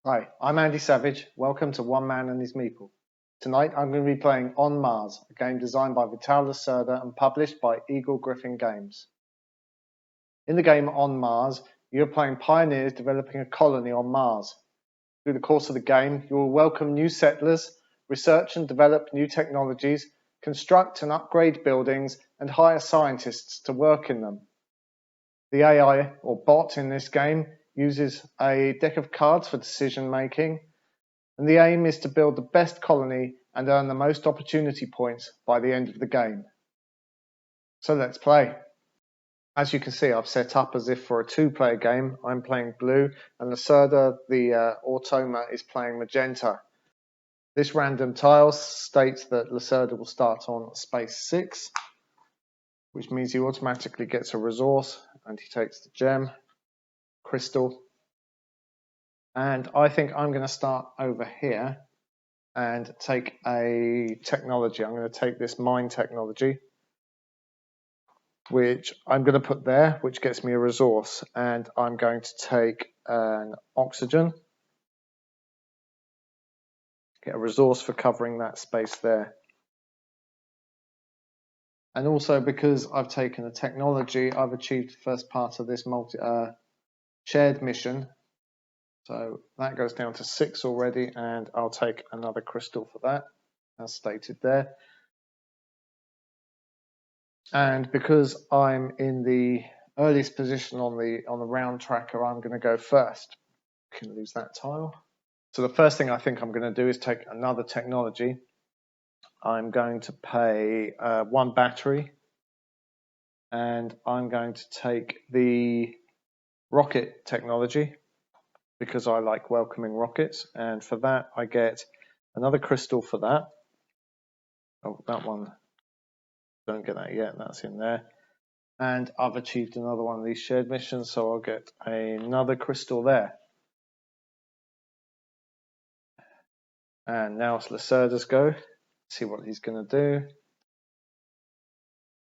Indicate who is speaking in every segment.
Speaker 1: Hi, I'm Andy Savage. Welcome to One Man and His Meeple. Tonight I'm going to be playing On Mars, a game designed by Lacerda and published by Eagle Gryphon Games. In the game On Mars, you're playing pioneers developing a colony on Mars. Through the course of the game, you will welcome new settlers, research and develop new technologies, construct and upgrade buildings, and hire scientists to work in them. The AI, or bot in this game, uses a deck of cards for decision making, and the aim is to build the best colony and earn the most opportunity points by the end of the game. So let's play. As you can see, I've set up as if for a two-player game. I'm playing blue, and Lacerda, the automa, is playing magenta. This random tile states that Lacerda will start on space 6, which means he automatically gets a resource, and he takes the gem, crystal, and I think I'm going to start over here and take a technology. I'm going to take this mine technology, which I'm going to put there, which gets me a resource, and I'm going to take an oxygen, get a resource for covering that space there. And also, because I've taken a technology, I've achieved the first part of this shared mission. So that goes down to 6 already, and I'll take another crystal for that, as stated there. And because I'm in the earliest position on the round tracker, I'm going to go first. Can lose that tile. So the first thing I think I'm going to do is take another technology. I'm going to pay 1 battery, and I'm going to take the rocket technology because I like welcoming rockets, and for that I get another crystal for that. Oh, that one, don't get that yet, that's in there. And I've achieved another one of these shared missions, so I'll get another crystal there. And now it's Lacerda's go. See what he's going to do.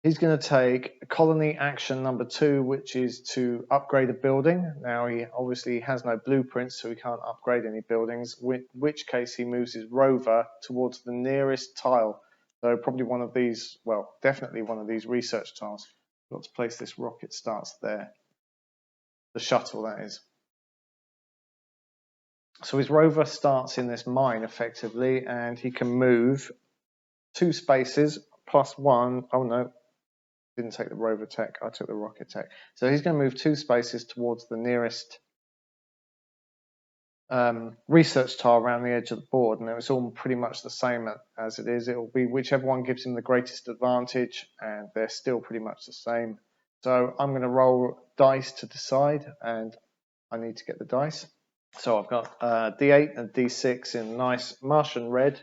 Speaker 1: He's going to take colony action number 2, which is to upgrade a building. Now he obviously has no blueprints, so he can't upgrade any buildings, in which case he moves his rover towards the nearest tile. So probably one of these, well, definitely one of these research tiles. Got to place this rocket starts there. The shuttle, that is. So his rover starts in this mine effectively, and he can move 2 spaces plus 1. Oh no, didn't take the rover tech, I took the rocket tech. So he's going to move 2 spaces towards the nearest research tile around the edge of the board, and it's all pretty much the same as it is. It will be whichever one gives him the greatest advantage, and they're still pretty much the same. So I'm going to roll dice to decide, and I need to get the dice. So I've got D8 and D6 in nice Martian red,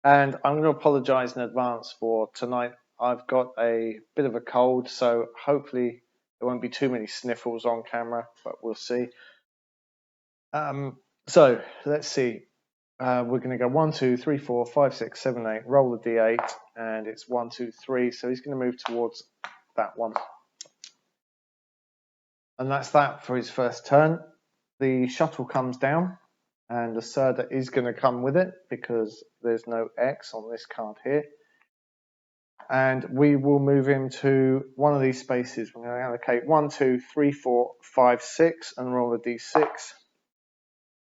Speaker 1: and I'm going to apologise in advance for tonight. I've got a bit of a cold, so hopefully there won't be too many sniffles on camera, but we'll see. So let's see. We're going to go 1, 2, 3, 4, 5, 6, 7, 8. Roll the D8, and it's 1, 2, 3. So he's going to move towards that one, and that's that for his first turn. The shuttle comes down, and Lacerda is going to come with it because there's no X on this card here. And we will move him to one of these spaces. We're going to allocate 1, 2, 3, 4, 5, 6, and roll a D6.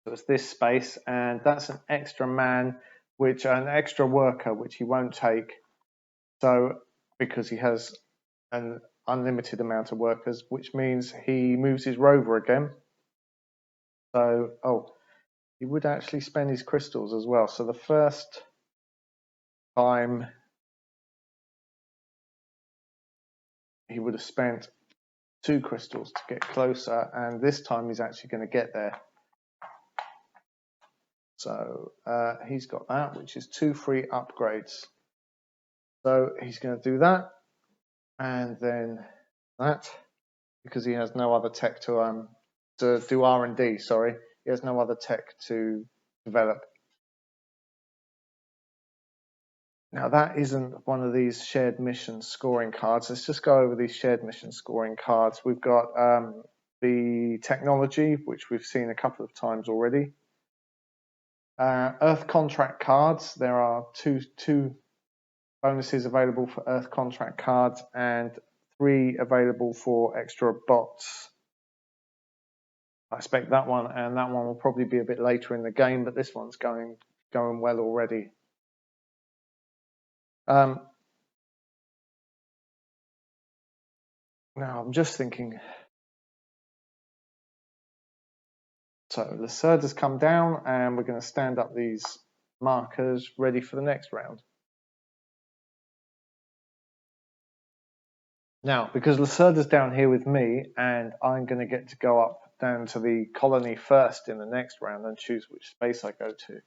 Speaker 1: So it's this space, and that's an extra man, an extra worker, which he won't take. So because he has an unlimited amount of workers, which means he moves his rover again. So, he would actually spend his crystals as well. So the first time he would have spent 2 crystals to get closer, and this time he's actually going to get there. So he's got that, which is 2 free upgrades. So he's going to do that, and then that, because he has no other tech to do R&D. Sorry, he has no other tech to develop. Now that isn't one of these shared mission scoring cards. Let's just go over these shared mission scoring cards. We've got the technology, which we've seen a couple of times already. Earth contract cards. There are two bonuses available for Earth contract cards and 3 available for extra bots. I expect that one and that one will probably be a bit later in the game, but this one's going well already. Now I'm just thinking. So Lacerda's come down and we're going to stand up these markers ready for the next round. Now, because Lacerda's down here with me and I'm going to get to go up down to the colony first in the next round and choose which space I go to,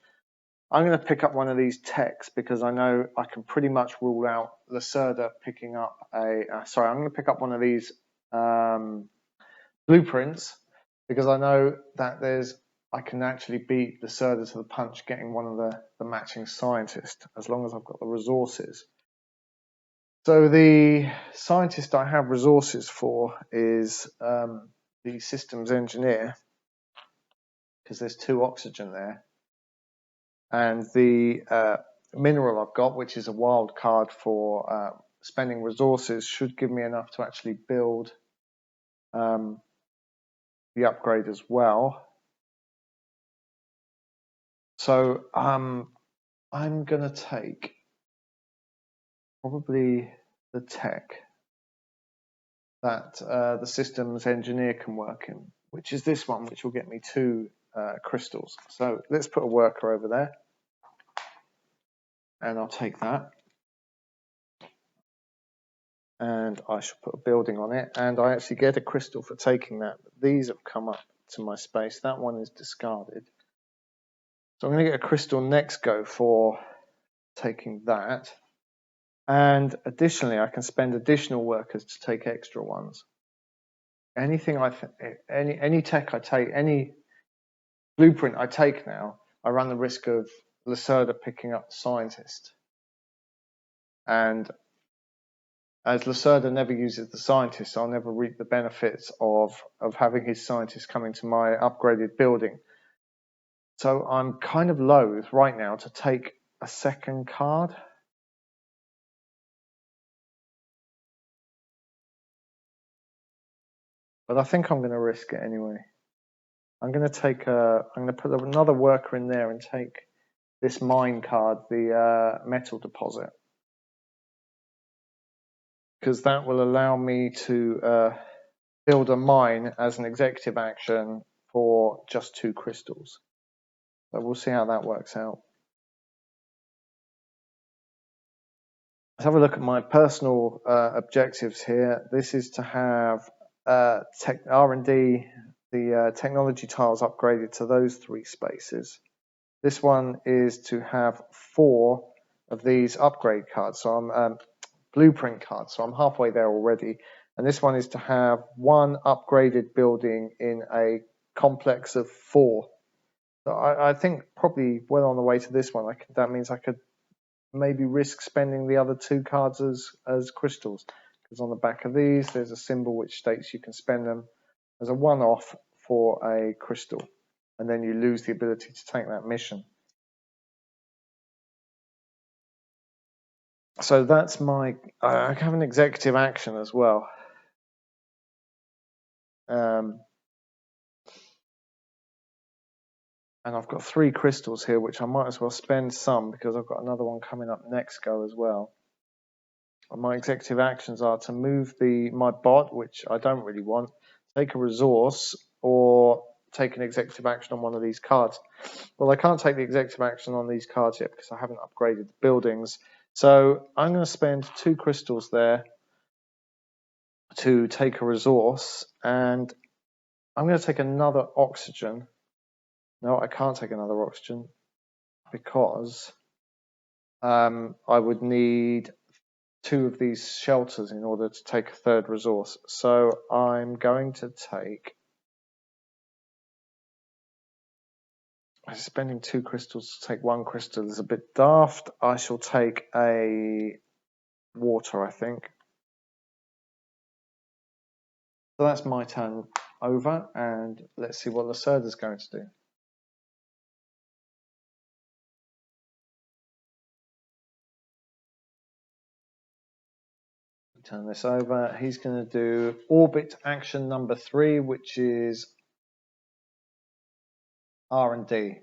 Speaker 1: I'm going to pick up one of these techs because I know I can pretty much rule out Lacerda picking up I'm going to pick up one of these blueprints because I know that I can actually beat Lacerda to the punch getting one of the matching scientists as long as I've got the resources. So the scientist I have resources for is the systems engineer, because there's 2 oxygen there, and the mineral I've got, which is a wild card for spending resources, should give me enough to actually build the upgrade as well. So I'm going to take probably the tech that the systems engineer can work in, which is this one, which will get me 2 crystals. So let's put a worker over there, and I'll take that. And I shall put a building on it, and I actually get a crystal for taking that. These have come up to my space. That one is discarded. So I'm going to get a crystal next go for taking that. And additionally, I can spend additional workers to take extra ones. Anything any tech I take, any blueprint I take now, I run the risk of Lacerda picking up the scientist. And as Lacerda never uses the scientist, I'll never reap the benefits of having his scientist come into my upgraded building. So I'm kind of loath right now to take a second card. But I think I'm going to risk it anyway. I'm going to put another worker in there and take this mine card, the metal deposit, because that will allow me to build a mine as an executive action for just 2 crystals. But we'll see how that works out. Let's have a look at my personal objectives here. This is to have R&D, the technology tiles upgraded to those 3 spaces. This one is to have 4 of these upgrade cards, so I'm blueprint cards, so I'm halfway there already. And this one is to have 1 upgraded building in a complex of 4. So I think probably well on the way to this one. That means I could maybe risk spending the other 2 cards as crystals, because on the back of these there's a symbol which states you can spend them as a one-off for a crystal, and then you lose the ability to take that mission. So that's my I have an executive action as well. And I've got 3 crystals here, which I might as well spend some because I've got another one coming up next go as well. And my executive actions are to move my bot, which I don't really want, take a resource, or take an executive action on one of these cards. Well, I can't take the executive action on these cards yet because I haven't upgraded the buildings. So I'm going to spend 2 crystals there to take a resource, and I'm going to take another oxygen. No, I can't take another oxygen because I would need 2 of these shelters in order to take a 3rd resource. So I'm going to take, spending 2 crystals to take 1 crystal is a bit daft. I shall take a water, I think. So that's my turn over, and let's see what Lacerda's going to do. Turn this over. He's going to do orbit action number 3, which is R&D,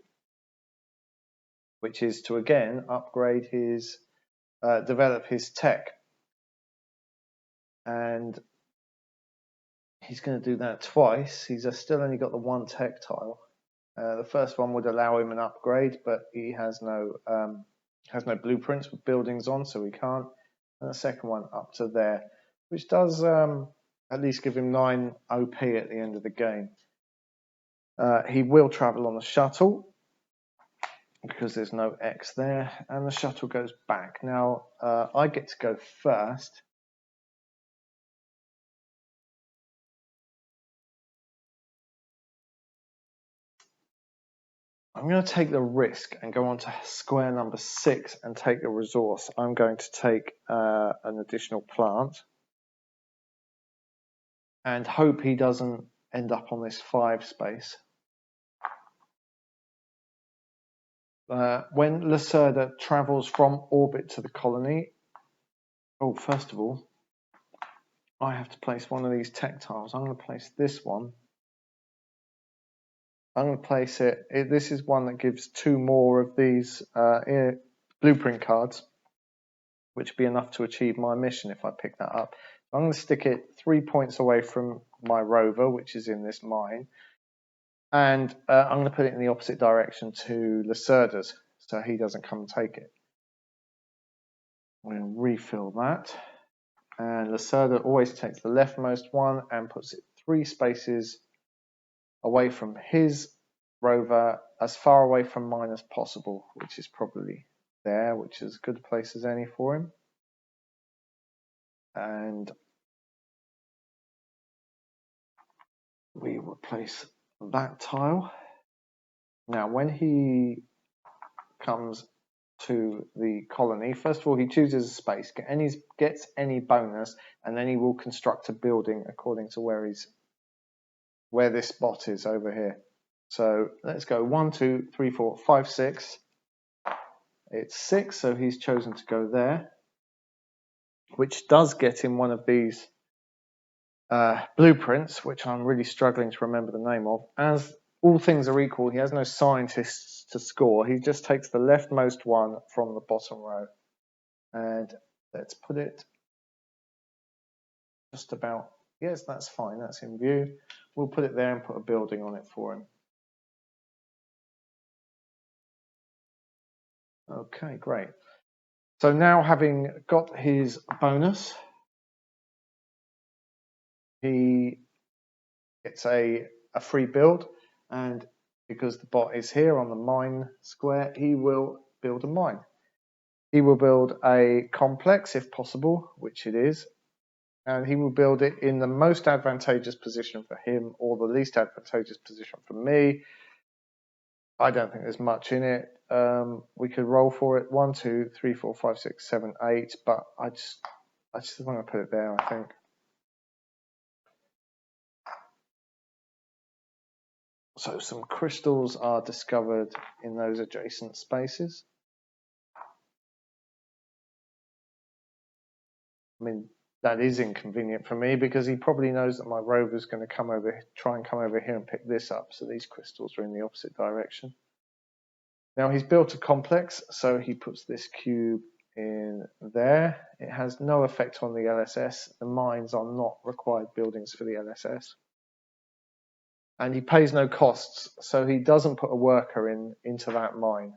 Speaker 1: which is to again upgrade his, develop his tech. And he's going to do that twice. He's still only got the 1 tech tile. The first one would allow him an upgrade, but he has no blueprints with buildings on, so he can't. And the second one up to there, which does at least give him 9 OP at the end of the game. He will travel on the shuttle because there's no X there, and the shuttle goes back. Now, I get to go first. I'm going to take the risk and go on to square number 6 and take a resource. I'm going to take an additional plant and hope he doesn't end up on this 5 space. When Lacerda travels from orbit to the colony, first of all, I have to place one of these tech tiles. I'm going to place this one. I'm going to place it. This is one that gives 2 more of these blueprint cards, which would be enough to achieve my mission if I pick that up. I'm going to stick it 3 points away from my rover, which is in this mine. And I'm going to put it in the opposite direction to Lacerda's, so he doesn't come and take it. I'm going to refill that. And Lacerda always takes the leftmost one and puts it 3 spaces away from his rover, as far away from mine as possible, which is probably there, which is as good a place as any for him. And we replace that tile. Now, when he comes to the colony, first of all, he chooses a space, gets any bonus, and then he will construct a building according to where this spot is over here. So let's go 1, 2, 3, 4, 5, 6. It's 6, so he's chosen to go there, which does get him one of these blueprints, which I'm really struggling to remember the name of. As all things are equal, he has no scientists to score. He just takes the leftmost one from the bottom row. And let's put it just about, yes, that's fine, that's in view. We'll put it there and put a building on it for him. Okay, great. So now, having got his bonus, he gets a free build, and because the bot is here on the mine square, he will build a mine. He will build a complex if possible, which it is, and he will build it in the most advantageous position for him or the least advantageous position for me. I don't think there's much in it. We could roll for it 1, 2, 3, 4, 5, 6, 7, 8, but I just want to put it there, I think. So some crystals are discovered in those adjacent spaces. I mean, that is inconvenient for me because he probably knows that my rover is going to try and come over here and pick this up. So these crystals are in the opposite direction. Now he's built a complex, so he puts this cube in there. It has no effect on the LSS. The mines are not required buildings for the LSS. And he pays no costs, so he doesn't put a worker into that mine.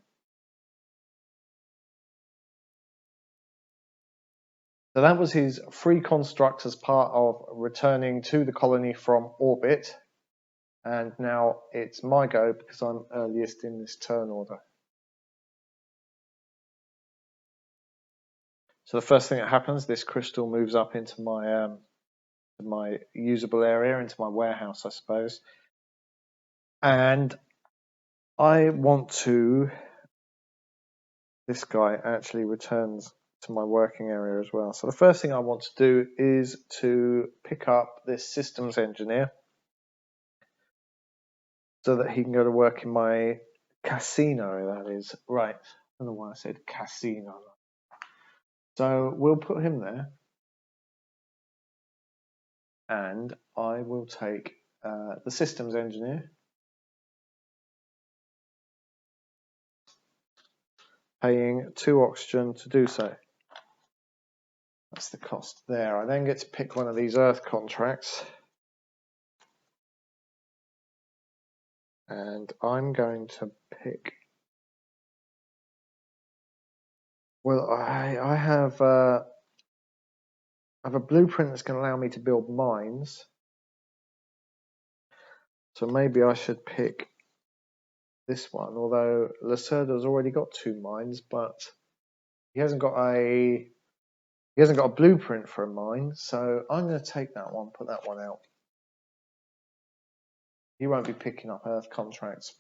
Speaker 1: So that was his free construct as part of returning to the colony from orbit. And now it's my go because I'm earliest in this turn order. So the first thing that happens, this crystal moves up into my usable area, into my warehouse, I suppose. And I want to, this guy actually returns to my working area as well. So the first thing I want to do is to pick up this systems engineer so that he can go to work in my casino, that is. Right, I don't know why I said casino. So we'll put him there. And I will take the systems engineer, paying 2 oxygen to do so. That's the cost there. I then get to pick one of these earth contracts. And I'm going to pick... Well, I have a blueprint that's going to allow me to build mines. So maybe I should pick this one, although Lacerda's already got 2 mines, but he hasn't got a blueprint for a mine, so I'm going to take that one, put that one out. He won't be picking up earth contracts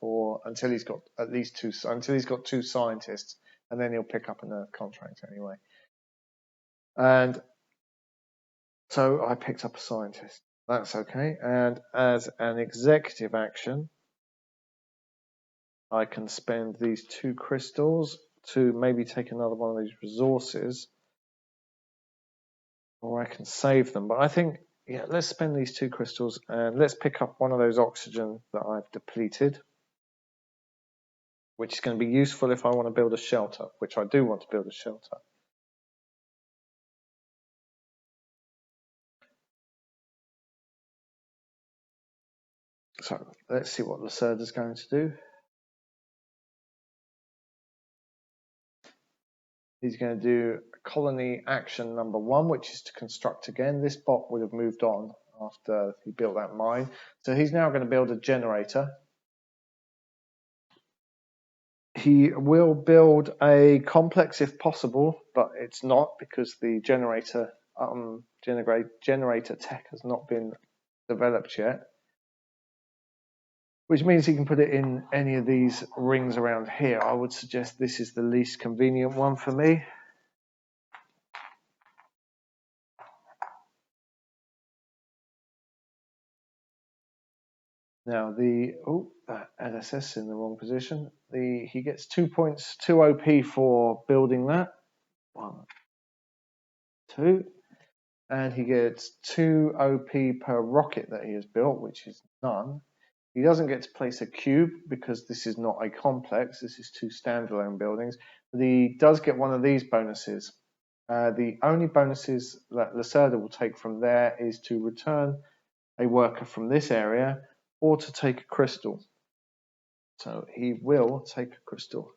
Speaker 1: until he's got at least 2 scientists, and then he'll pick up an earth contract anyway. And so I picked up a scientist. That's okay. And as an executive action, I can spend these 2 crystals to maybe take another one of these resources, or I can save them. But I think, yeah, let's spend these 2 crystals and let's pick up one of those oxygen that I've depleted, which is going to be useful if I want to build a shelter, which I do want to build a shelter. So let's see what Lacerda's going to do. He's going to do colony action number 1, which is to construct again. This bot would have moved on after he built that mine. So he's now going to build a generator. He will build a complex if possible, but it's not because the generator tech has not been developed yet. Which means he can put it in any of these rings around here. I would suggest this is the least convenient one for me. Now that LSS in the wrong position. He gets 2 points, 2 OP for building that. 1, 2. And he gets 2 OP per rocket that he has built, which is none. He doesn't get to place a cube because this is not a complex. This is 2 standalone buildings. But he does get one of these bonuses. The only bonuses that Lacerda will take from there is to return a worker from this area or to take a crystal. So he will take a crystal.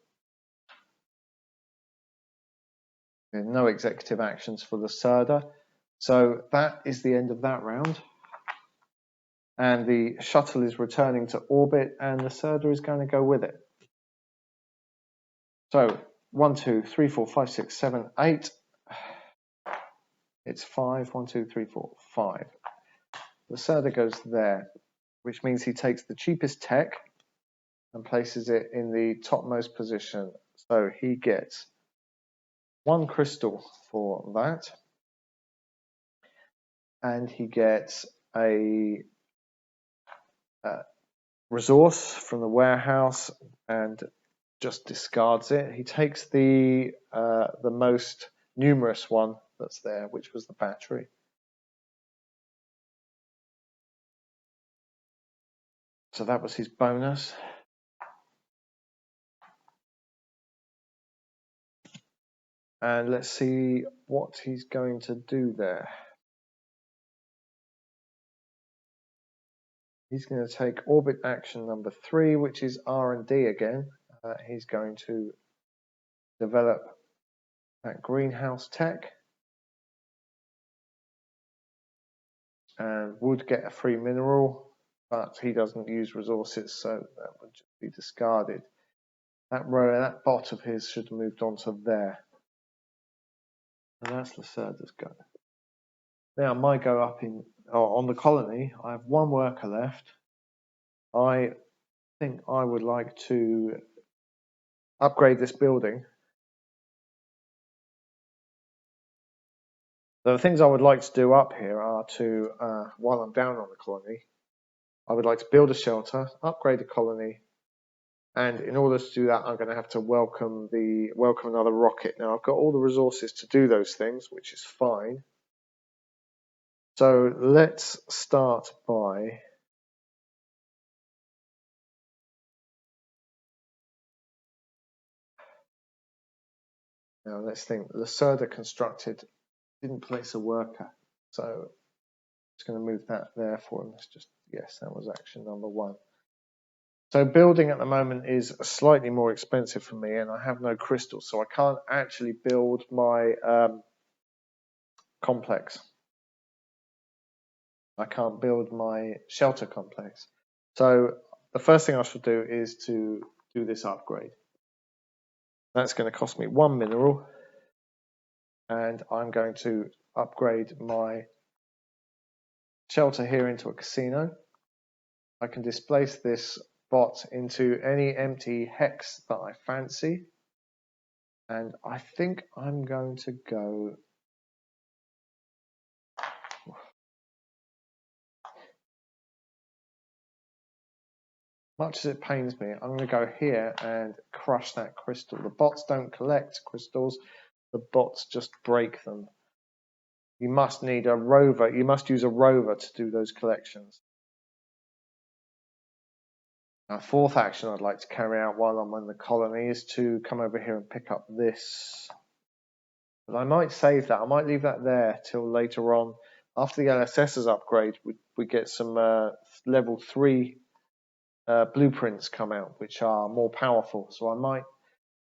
Speaker 1: There are no executive actions for Lacerda. So that is the end of that round. And the shuttle is returning to orbit, and Lacerda is going to go with it. So 1, 2, 3, 4, 5, 6, 7, 8. It's 5. 1, 2, 3, 4, 5. Lacerda goes there, which means he takes the cheapest tech and places it in the topmost position. So he gets 1 crystal for that. And he gets a resource from the warehouse and just discards it. He takes the most numerous one that's there, which was the battery. So that was his bonus. And let's see what he's going to do there. He's going to take orbit action number 3, which is R&D again. He's going to develop that greenhouse tech. And would get a free mineral, but he doesn't use resources, so that would just be discarded. That bot of his should have moved on to there. And that's Lacerda's go. Now my go up on the colony. I have 1 worker left. I think I would like to upgrade this building. The things I would like to do up here are to, while I'm down on the colony, I would like to build a shelter, upgrade the colony, and in order to do that, I'm going to have to welcome another rocket. Now I've got all the resources to do those things, which is fine. So let's start by now. Let's think. Lacerda constructed, didn't place a worker, so I'm just going to move that there for him. Let's just yes, that was action number 1. So building at the moment is slightly more expensive for me, and I have no crystals, so I can't actually build my complex. I can't build my shelter complex. So the first thing I should do is to do this upgrade. That's going to cost me 1 mineral, and I'm going to upgrade my shelter here into a casino. I can displace this bot into any empty hex that I fancy, and I think I'm going to go much as it pains me, I'm going to go here and crush that crystal. The bots don't collect crystals, the bots just break them. You must need a rover, you must use a rover to do those collections. Now, fourth action I'd like to carry out while I'm in the colony is to come over here and pick up this. But I might save that, I might leave that there till later on. After the LSS's upgrade, we get some level 3 blueprints come out, which are more powerful. So I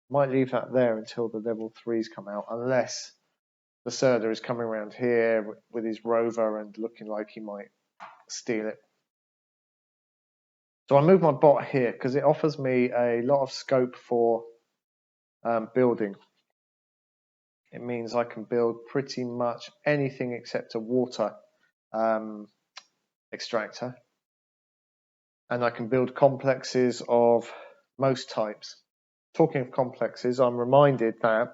Speaker 1: might leave that there until the level 3s come out, unless Lacerda is coming around here with his rover and looking like he might steal it. So I move my bot here because it offers me a lot of scope for building. It means I can build pretty much anything except a water extractor. And I can build complexes of most types. Talking of complexes, I'm reminded that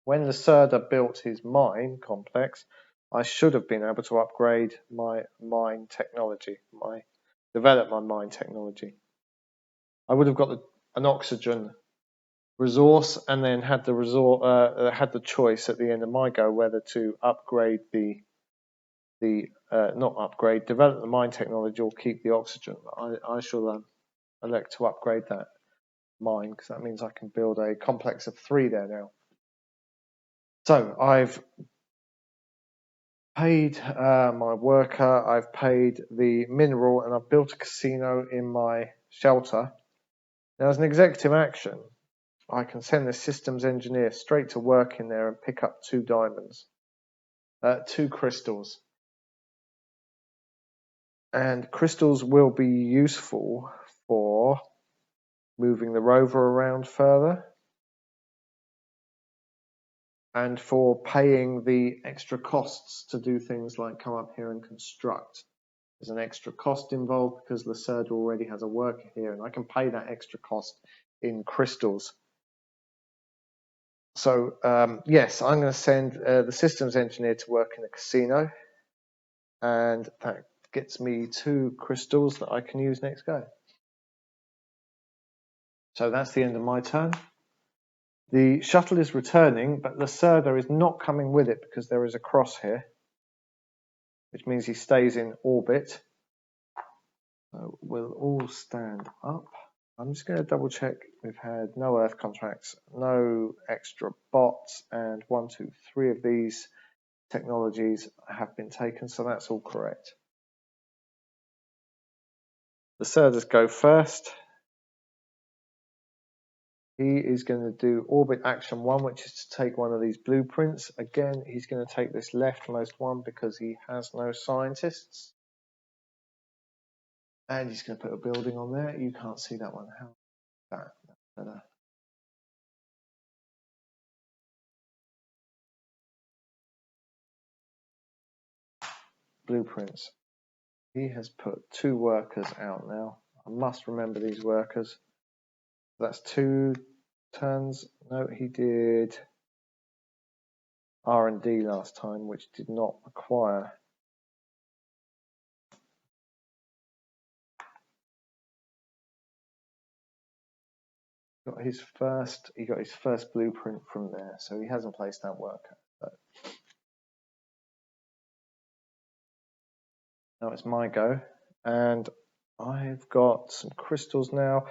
Speaker 1: when Lacerda built his mine complex, I should have been able to upgrade my mine technology, develop my mine technology. I would have got an oxygen resource, and then had the choice at the end of my go whether to upgrade develop the mine technology or keep the oxygen. I shall elect to upgrade that mine because that means I can build a complex of 3 there now. So I've paid my worker, I've paid the mineral, and I've built a casino in my shelter. Now, as an executive action, I can send the systems engineer straight to work in there and pick up 2 diamonds, 2 crystals. And crystals will be useful for moving the rover around further and for paying the extra costs to do things like come up here and construct. There's an extra cost involved because Lacerda already has a worker here, and I can pay that extra cost in crystals. So yes, I'm going to send the systems engineer to work in a casino, and that gets me 2 crystals that I can use next go. So that's the end of my turn. The shuttle is returning, but Lacerda is not coming with it because there is a cross here, which means he stays in orbit. So we'll all stand up. I'm just going to double check we've had no Earth contracts, no extra bots, and 1, 2, 3 of these technologies have been taken, so that's all correct. Lacerda's go first. He is going to do orbit action 1, which is to take one of these blueprints. Again, he's going to take this leftmost one because he has no scientists. And he's going to put a building on there. You can't see that one. How that's better. Blueprints. He has put 2 workers out now. I must remember these workers. That's 2 turns. No, he did R&D last time, which did not require. He got his first blueprint from there, so he hasn't placed that worker. So Now it's my go, and I've got some crystals now,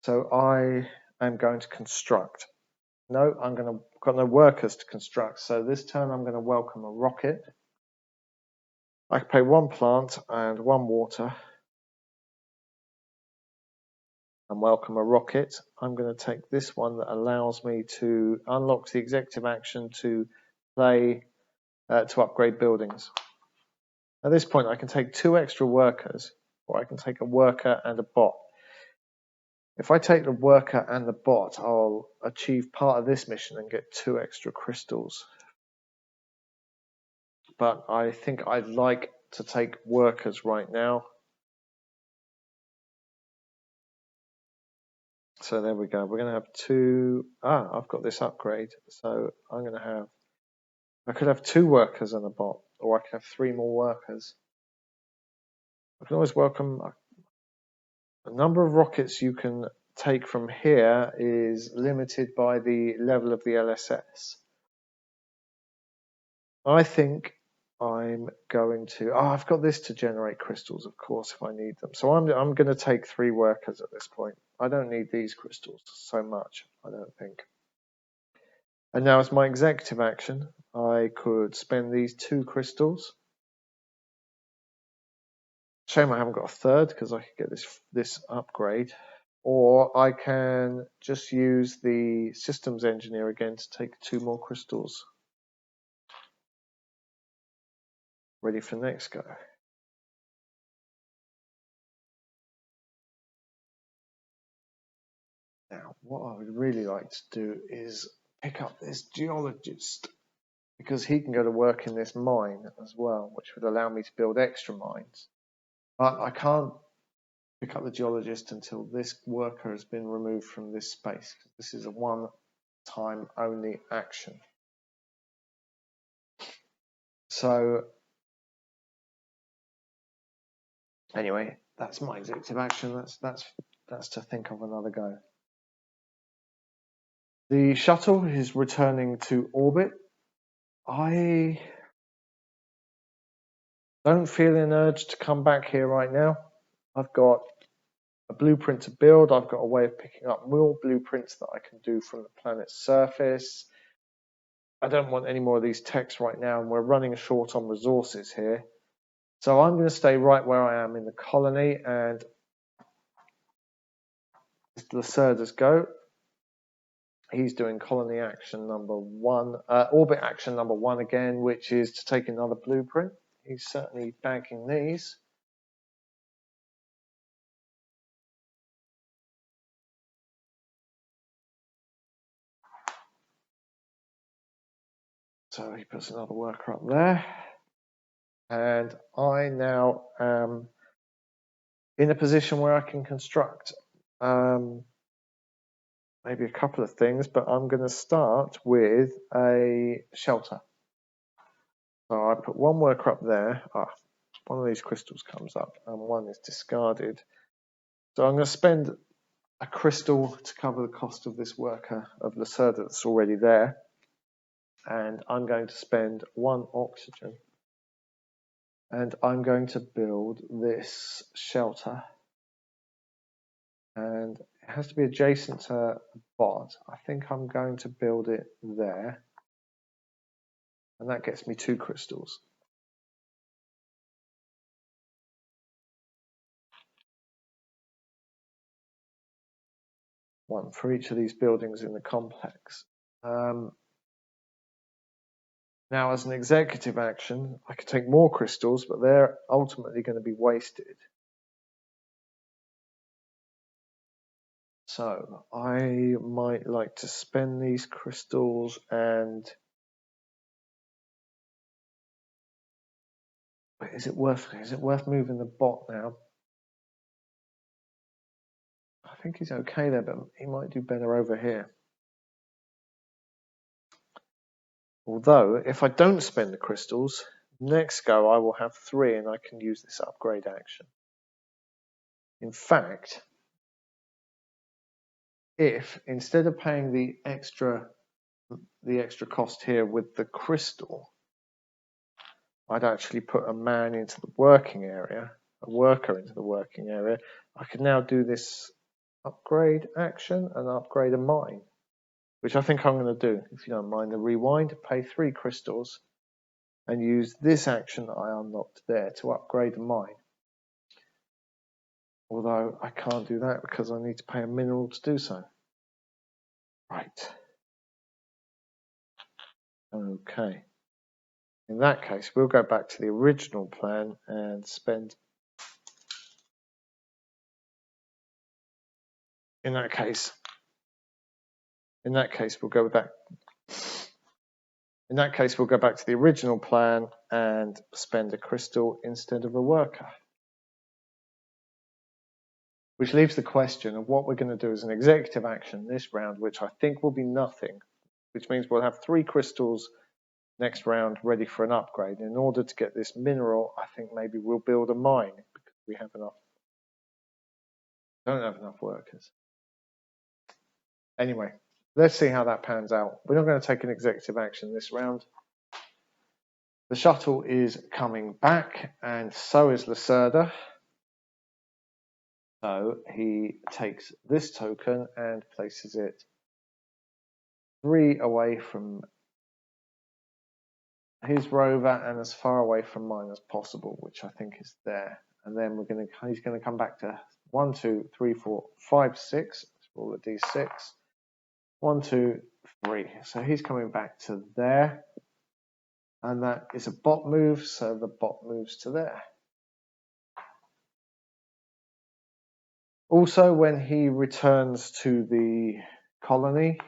Speaker 1: so I am going to construct. No, got no workers to construct, so this turn I'm going to welcome a rocket. I can pay 1 plant and 1 water and welcome a rocket. I'm going to take this one that allows me to unlock the executive action to play to upgrade buildings. At this point, I can take 2 extra workers, or I can take a worker and a bot. If I take the worker and the bot, I'll achieve part of this mission and get 2 extra crystals. But I think I'd like to take workers right now. So there we go. We're going to have 2. I've got this upgrade. So I'm going to have, I could have 2 workers and a bot, or I could have 3 more workers. I can always welcome a number of rockets you can take from here is limited by the level of the LSS. I think I'm going to, I've got this to generate crystals, of course, if I need them. So I'm going to take 3 workers at this point. I don't need these crystals so much, I don't think. And now as my executive action, I could spend these 2 crystals. Shame I haven't got a third because I could get this upgrade. Or I can just use the systems engineer again to take 2 more crystals. Ready for the next go. Now, what I would really like to do is pick up this geologist, because he can go to work in this mine as well, which would allow me to build extra mines. But I can't pick up the geologist until this worker has been removed from this space. This is a one-time only action. So anyway, that's my executive action. That's to think of another go. The shuttle is returning to orbit. I don't feel an urge to come back here right now. I've got a blueprint to build. I've got a way of picking up more blueprints that I can do from the planet's surface. I don't want any more of these techs right now, and we're running short on resources here. So I'm going to stay right where I am in the colony, and Lacerda's go. He's doing colony action number 1, orbit action number 1 again, which is to take another blueprint. He's certainly banking these. So he puts another worker up there. And I now am in a position where I can construct maybe a couple of things, but I'm going to start with a shelter. So I put 1 worker up there. One of these crystals comes up and 1 is discarded. So I'm going to spend a crystal to cover the cost of this worker of Lacerda that's already there. And I'm going to spend 1 oxygen. And I'm going to build this shelter. And it has to be adjacent to a bot. I think I'm going to build it there. And that gets me 2 crystals. One for each of these buildings in the complex. Now, as an executive action, I could take more crystals, but they're ultimately going to be wasted. So I might like to spend these crystals and... Wait, is it worth moving the bot now? I think he's okay there, but he might do better over here. Although, if I don't spend the crystals, next go I will have 3 and I can use this upgrade action. In fact, if instead of paying the extra cost here with the crystal, I'd actually put a man into the working area, a worker into the working area, I can now do this upgrade action and upgrade a mine, which I think I'm going to do, if you don't mind. The rewind, pay 3 crystals, and use this action that I unlocked there to upgrade a mine. Although I can't do that because I need to pay a mineral to do so. Right. Okay. In that case, we'll go back to the original plan and spend... In that case, we'll go back. In that case, we'll go back to the original plan and spend a crystal instead of a worker. Which leaves the question of what we're going to do as an executive action this round, which I think will be nothing, which means we'll have 3 crystals next round ready for an upgrade. In order to get this mineral, I think maybe we'll build a mine because we have enough. Don't have enough workers. Anyway, let's see how that pans out. We're not going to take an executive action this round. The shuttle is coming back, and so is Lacerda. So he takes this token and places it 3 away from his rover and as far away from mine as possible, which I think is there. And then he's going to come back to 1, 2, 3, 4, 5, 6. Let's roll a d6. 1, 2, 3. So he's coming back to there. And that is a bot move, so the bot moves to there. Also, when he returns to the colony,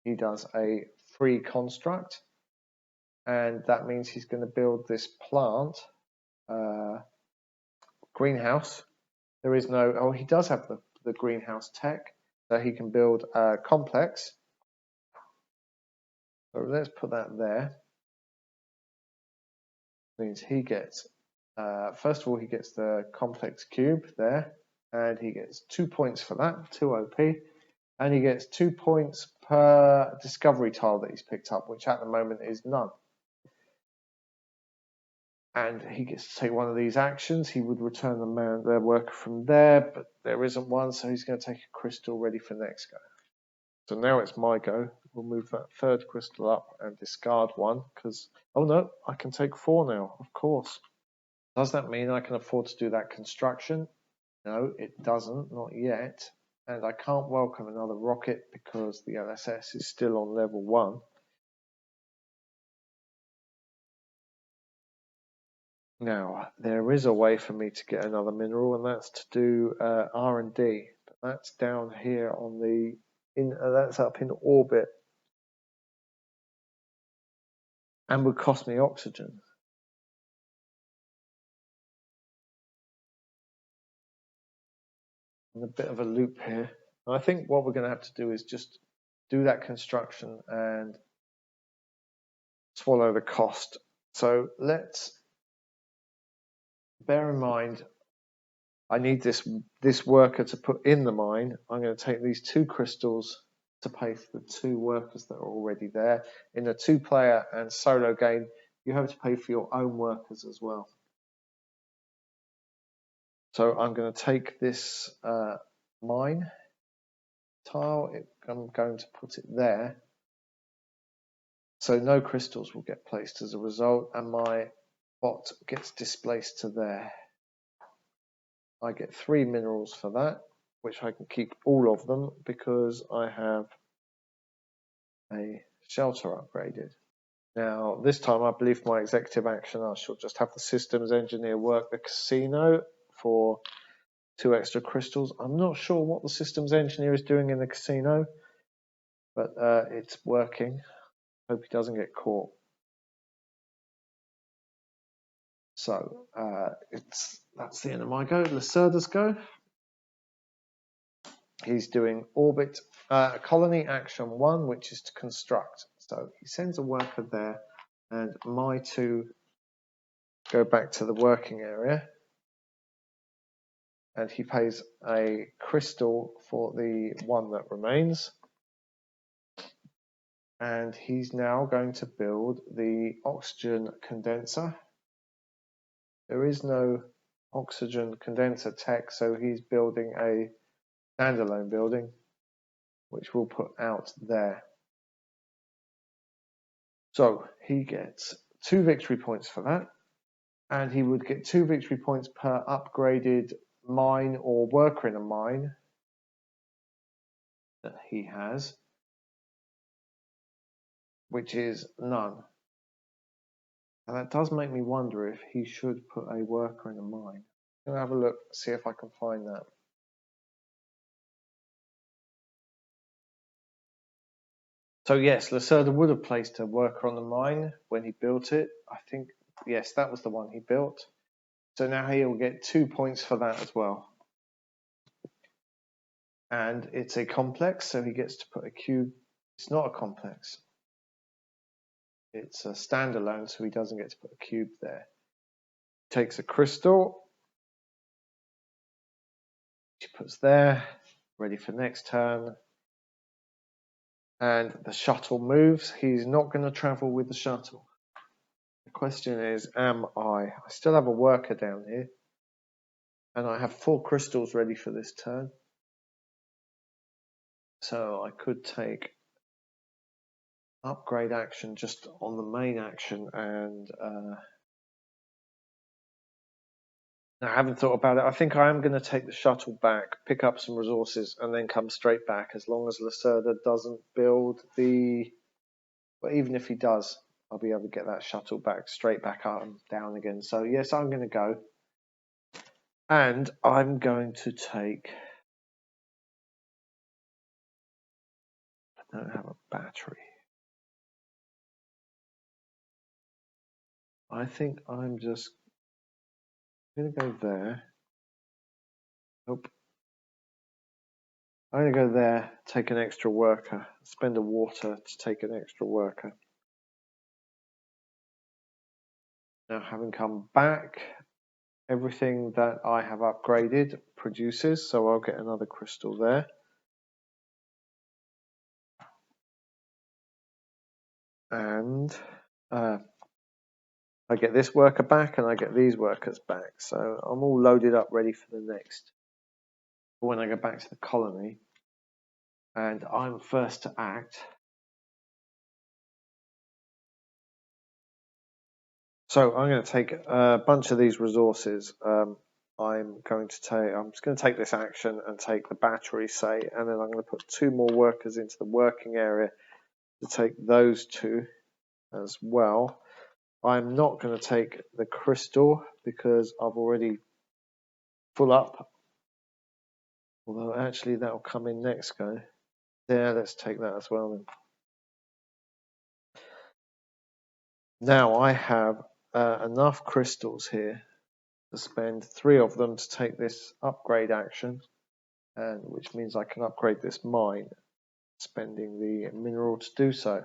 Speaker 1: he does a free construct. And that means he's going to build this plant greenhouse. There is no... Oh, he does have the greenhouse tech, so he can build a complex. So let's put that there. Means he gets... first of all, he gets the complex cube there, and he gets 2 points for that, 2 OP. And he gets 2 points per discovery tile that he's picked up, which at the moment is none. And he gets to take one of these actions. He would return the worker from there, but there isn't one, so he's going to take a crystal ready for next go. So now it's my go. We'll move that 3rd crystal up and discard 1, because, oh no, I can take 4 now, of course. Does that mean I can afford to do that construction? No, it doesn't, not yet. And I can't welcome another rocket because the LSS is still on level 1. Now, there is a way for me to get another mineral, and that's to do R&D. But that's down here on the... that's up in orbit. And would cost me oxygen. And a bit of a loop here. And I think what we're going to have to do is just do that construction and swallow the cost. So let's bear in mind, I need this worker to put in the mine. I'm going to take these 2 crystals to pay for the 2 workers that are already there. In a 2-player and solo game, you have to pay for your own workers as well. So I'm going to take this mine tile. I'm going to put it there. So no crystals will get placed as a result, and my bot gets displaced to there. I get 3 minerals for that, which I can keep all of them because I have a shelter upgraded. Now, this time I believe my executive action, I shall just have the systems engineer work the casino for 2 extra crystals. I'm not sure what the systems engineer is doing in the casino, but it's working. Hope he doesn't get caught. So that's the end of my go. Lacerda's go. He's doing orbit colony action 1, which is to construct. So he sends a worker there, and my 2 go back to the working area. And he pays a crystal for the 1 that remains. And he's now going to build the oxygen condenser. There is no oxygen condenser tech, so he's building a standalone building, which we'll put out there. So he gets 2 victory points for that, and he would get 2 victory points per upgraded mine or worker in a mine that he has, which is none. And that does make me wonder if he should put a worker in a mine. I'm going to have a look, see if I can find that. So yes, Lacerda would have placed a worker on the mine when he built it. I think, yes, that was the one he built. So now he'll get 2 points for that as well. And it's a complex, so he gets to put a cube. It's not a complex. It's a standalone, so he doesn't get to put a cube there. Takes a crystal, which he puts there, ready for next turn. And the shuttle moves. He's not going to travel with the shuttle. The question is, am I? I still have a worker down here. And I have 4 crystals ready for this turn. So I could take upgrade action just on the main action, and I haven't thought about it. I think I am going to take the shuttle back, pick up some resources, and then come straight back, as long as Lacerda doesn't build the... But even if he does, I'll be able to get that shuttle back, straight back up and down again. So yes, I'm going to go. And I'm going to take... I don't have a battery. I think I'm just going to go there. Nope. I'm going to go there, take an extra worker, spend a water to take an extra worker. Now, having come back, everything that I have upgraded produces, so I'll get another crystal there. And I get this worker back, and I get these workers back. So I'm all loaded up, ready for the next. When I go back to the colony, and I'm first to act. So I'm going to take a bunch of these resources. I'm just going to take this action and take the battery, say, and then I'm going to put 2 more workers into the working area to take those 2 as well. I'm not going to take the crystal because I've already full up. Although actually that will come in next go. Yeah, let's take that as well then. Now I have enough crystals here to spend 3 of them to take this upgrade action, and which means I can upgrade this mine, spending the mineral to do so.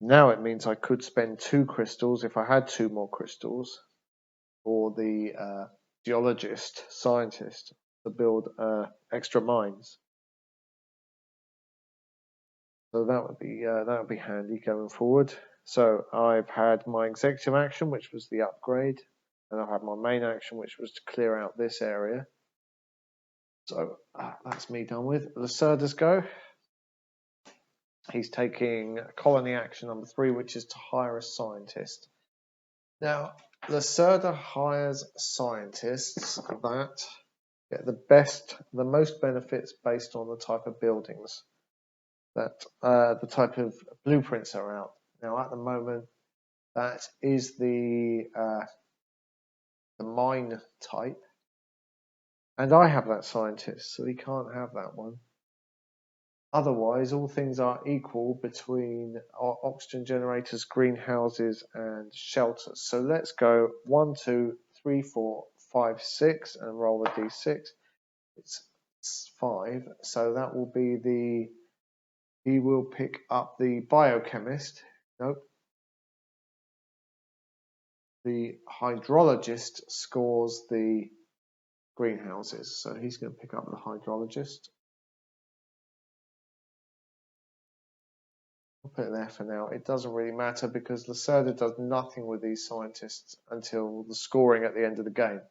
Speaker 1: Now it means I could spend 2 crystals if I had 2 more crystals, or the geologist, scientist, to build extra mines. So that would be handy going forward. So I've had my executive action, which was the upgrade, and I've had my main action, which was to clear out this area. So that's me done with. Lacerda's go. He's taking colony action number 3, which is to hire a scientist. Now, Lacerda hires scientists that get the most benefits based on the type of buildings that the type of blueprints are out. Now, at the moment, that is the mine type, and I have that scientist, so he can't have that one. Otherwise, all things are equal between oxygen generators, greenhouses, and shelters. So let's go 1, 2, 3, 4, 5, 6, and roll the d6. It's 5, so that will be the... He will pick up the biochemist. Nope. The hydrologist scores the greenhouses, so he's going to pick up the hydrologist. I'll put it there for now. It doesn't really matter because Lacerda does nothing with these scientists until the scoring at the end of the game.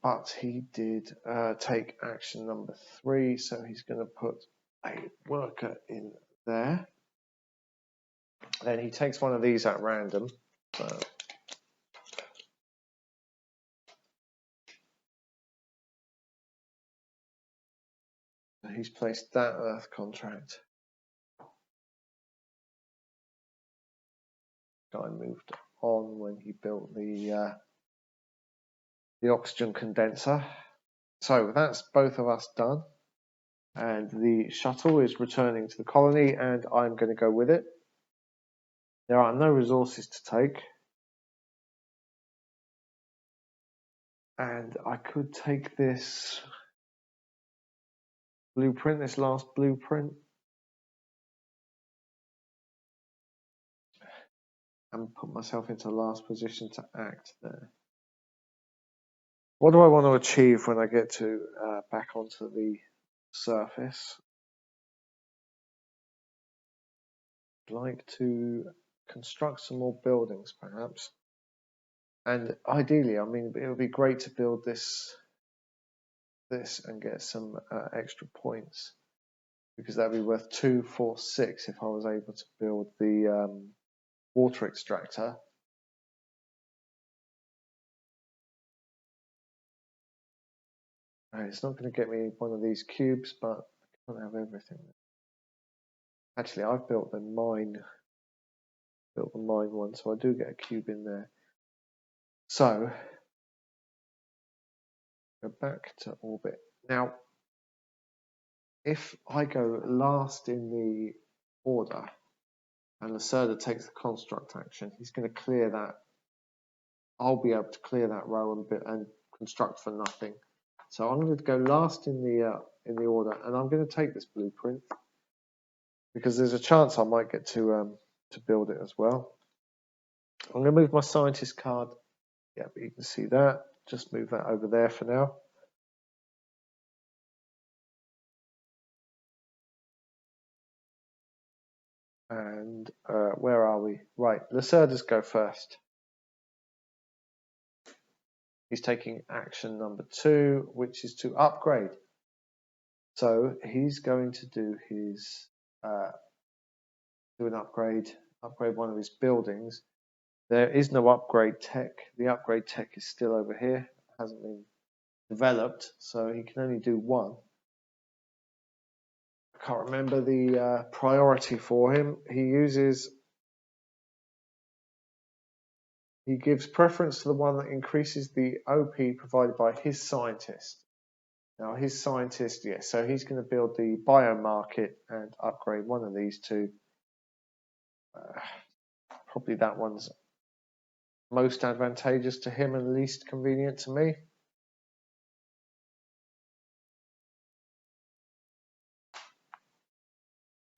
Speaker 1: But he did take action number 3, so he's going to put a worker in there. Then he takes one of these at random. So he's placed that Earth contract. Guy moved on when he built the oxygen condenser. So that's both of us done. And the shuttle is returning to the colony, and I'm going to go with it. There are no resources to take. And I could take this blueprint, this last blueprint, and put myself into last position to act there. What do I want to achieve when I get to back onto the surface? I'd like to construct some more buildings, perhaps. And ideally, I mean, it would be great to build this and get some extra points, because that'd be worth 2, 4, 6 if I was able to build the water extractor. It's not going to get me one of these cubes, but I can't have everything. Actually, I've built the mine one, so I do get a cube in there. So go back to orbit. Now, if I go last in the order and Lacerda takes the construct action, he's going to clear that. I'll be able to clear that row and construct for nothing. So I'm going to go last in the order, and I'm going to take this blueprint because there's a chance I might get to build it as well. I'm going to move my scientist card. Yeah, but you can see that. Just move that over there for now. And where are we? Right, Lacerda's go first. He's taking action number 2, which is to upgrade. So he's going to do his do an upgrade one of his buildings. There is no upgrade tech. The upgrade tech is still over here. It hasn't been developed, so he can only do 1. I can't remember the priority for him. He gives preference to the one that increases the OP provided by his scientist. Now his scientist, yes, so he's going to build the biomarket and upgrade one of these two. Probably that one's most advantageous to him and least convenient to me.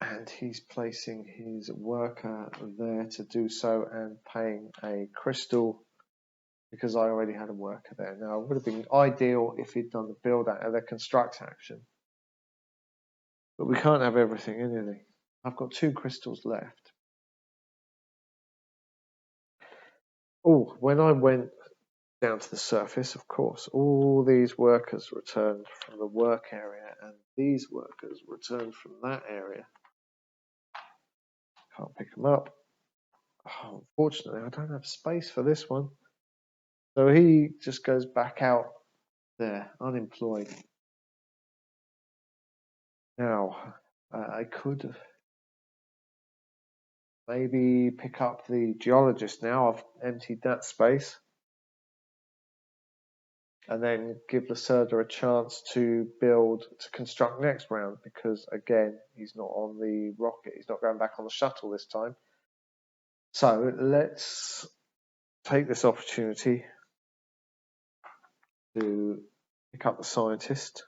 Speaker 1: And he's placing his worker there to do so and paying a crystal because I already had a worker there. Now, it would have been ideal if he'd done the build out of the construct action. But we can't have everything, anything. I've got 2 crystals left. Oh, when I went down to the surface, of course, all these workers returned from the work area and these workers returned from that area. Can't pick them up. Oh, unfortunately, I don't have space for this one. So he just goes back out there, unemployed. Now, I could maybe pick up the geologist now. I've emptied that space. And then give Lacerda a chance to construct next round because, again, he's not on the rocket. He's not going back on the shuttle this time. So let's take this opportunity to pick up the scientist.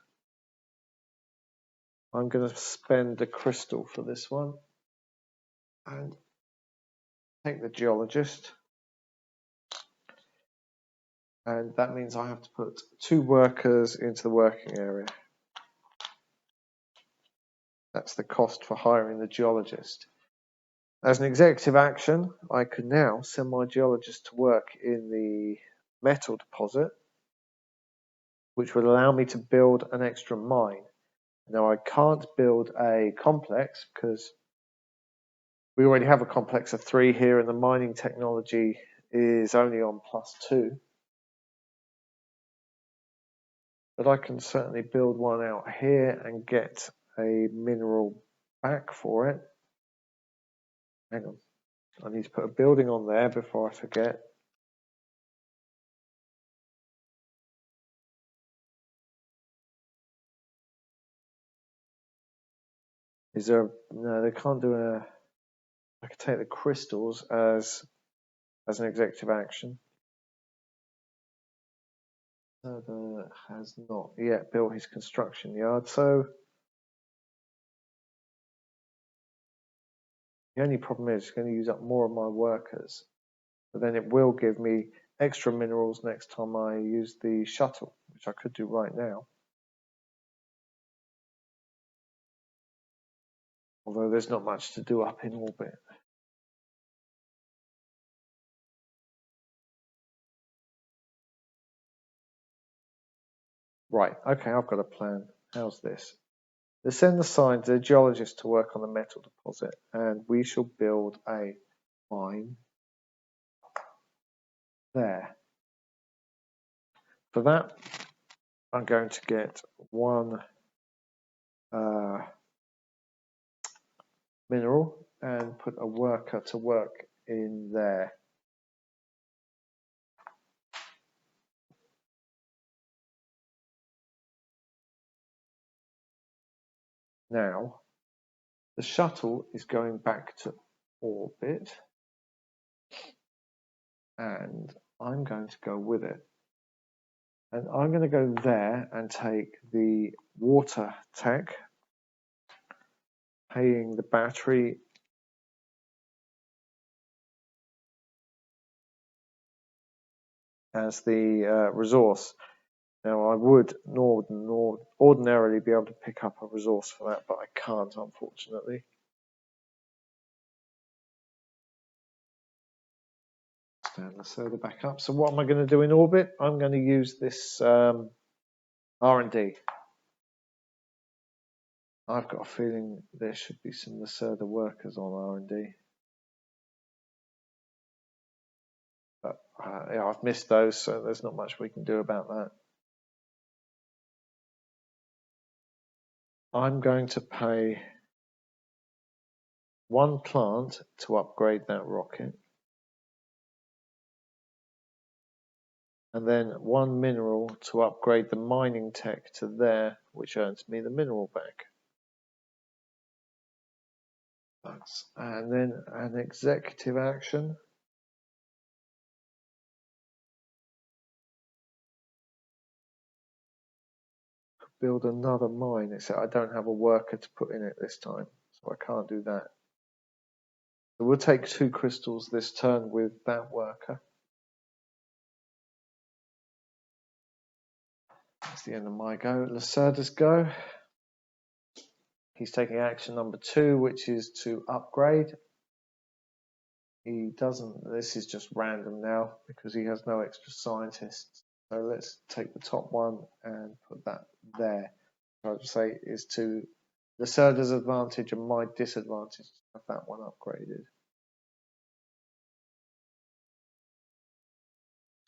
Speaker 1: I'm going to spend a crystal for this one and take the geologist. And that means I have to put 2 workers into the working area. That's the cost for hiring the geologist. As an executive action, I can now send my geologist to work in the metal deposit, which will allow me to build an extra mine. Now, I can't build a complex because we already have a complex of 3 here, and the mining technology is only on +2. But I can certainly build one out here and get a mineral back for it. Hang on, I need to put a building on there before I forget. Is there? No, they can't do a. I could take the crystals as an executive action. Lacerda has not yet built his construction yard, so the only problem is it's going to use up more of my workers. But then it will give me extra minerals next time I use the shuttle, which I could do right now. Although there's not much to do up in orbit. Right, okay, I've got a plan. How's this? Let's send the geologist to work on the metal deposit, and we shall build a mine there. For that, I'm going to get 1 mineral and put a worker to work in there. Now, the shuttle is going back to orbit, and I'm going to go with it. And I'm going to go there and take the water tech, paying the battery as the resource. Now, I would ordinarily be able to pick up a resource for that, but I can't, unfortunately. Stand Lacerda back up. So what am I going to do in orbit? I'm going to use this R&D. I've got a feeling there should be some Lacerda workers on R&D. But yeah, I've missed those, so there's not much we can do about that. I'm going to pay 1 plant to upgrade that rocket, and then 1 mineral to upgrade the mining tech to there, which earns me the mineral back. And then an executive action. Build another mine, except I don't have a worker to put in it this time, so I can't do that. So we'll take 2 crystals this turn with that worker. That's the end of my go. Lacerda's go. He's taking action number 2, which is to upgrade. He doesn't, this is just random now because he has no extra scientists. So let's take the top one and put that there. I would say is to Lacerda's advantage and my disadvantage to have that one upgraded.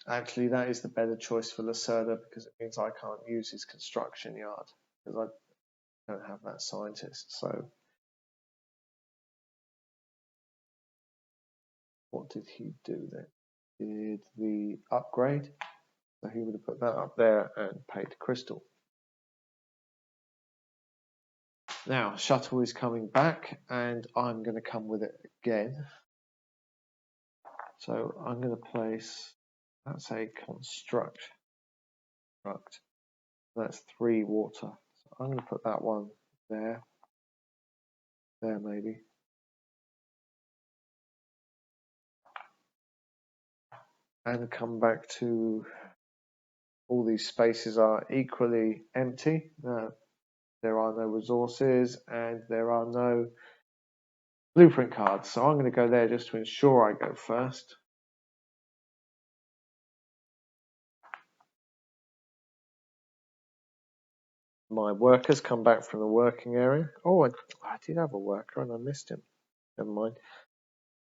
Speaker 1: Actually, that is the better choice for Lacerda because it means I can't use his construction yard because I don't have that scientist. So what did he do then? Did the upgrade. So he would have put that up there and paid crystal. Now, shuttle is coming back and I'm going to come with it again. So I'm going to place, that's a construct. That's 3 water. So I'm going to put that one there. There maybe. And come back to all these spaces are equally empty. there are no resources, and there are no blueprint cards. So I'm going to go there just to ensure I go first. My workers come back from the working area. Oh, I did have a worker and I missed him. Never mind.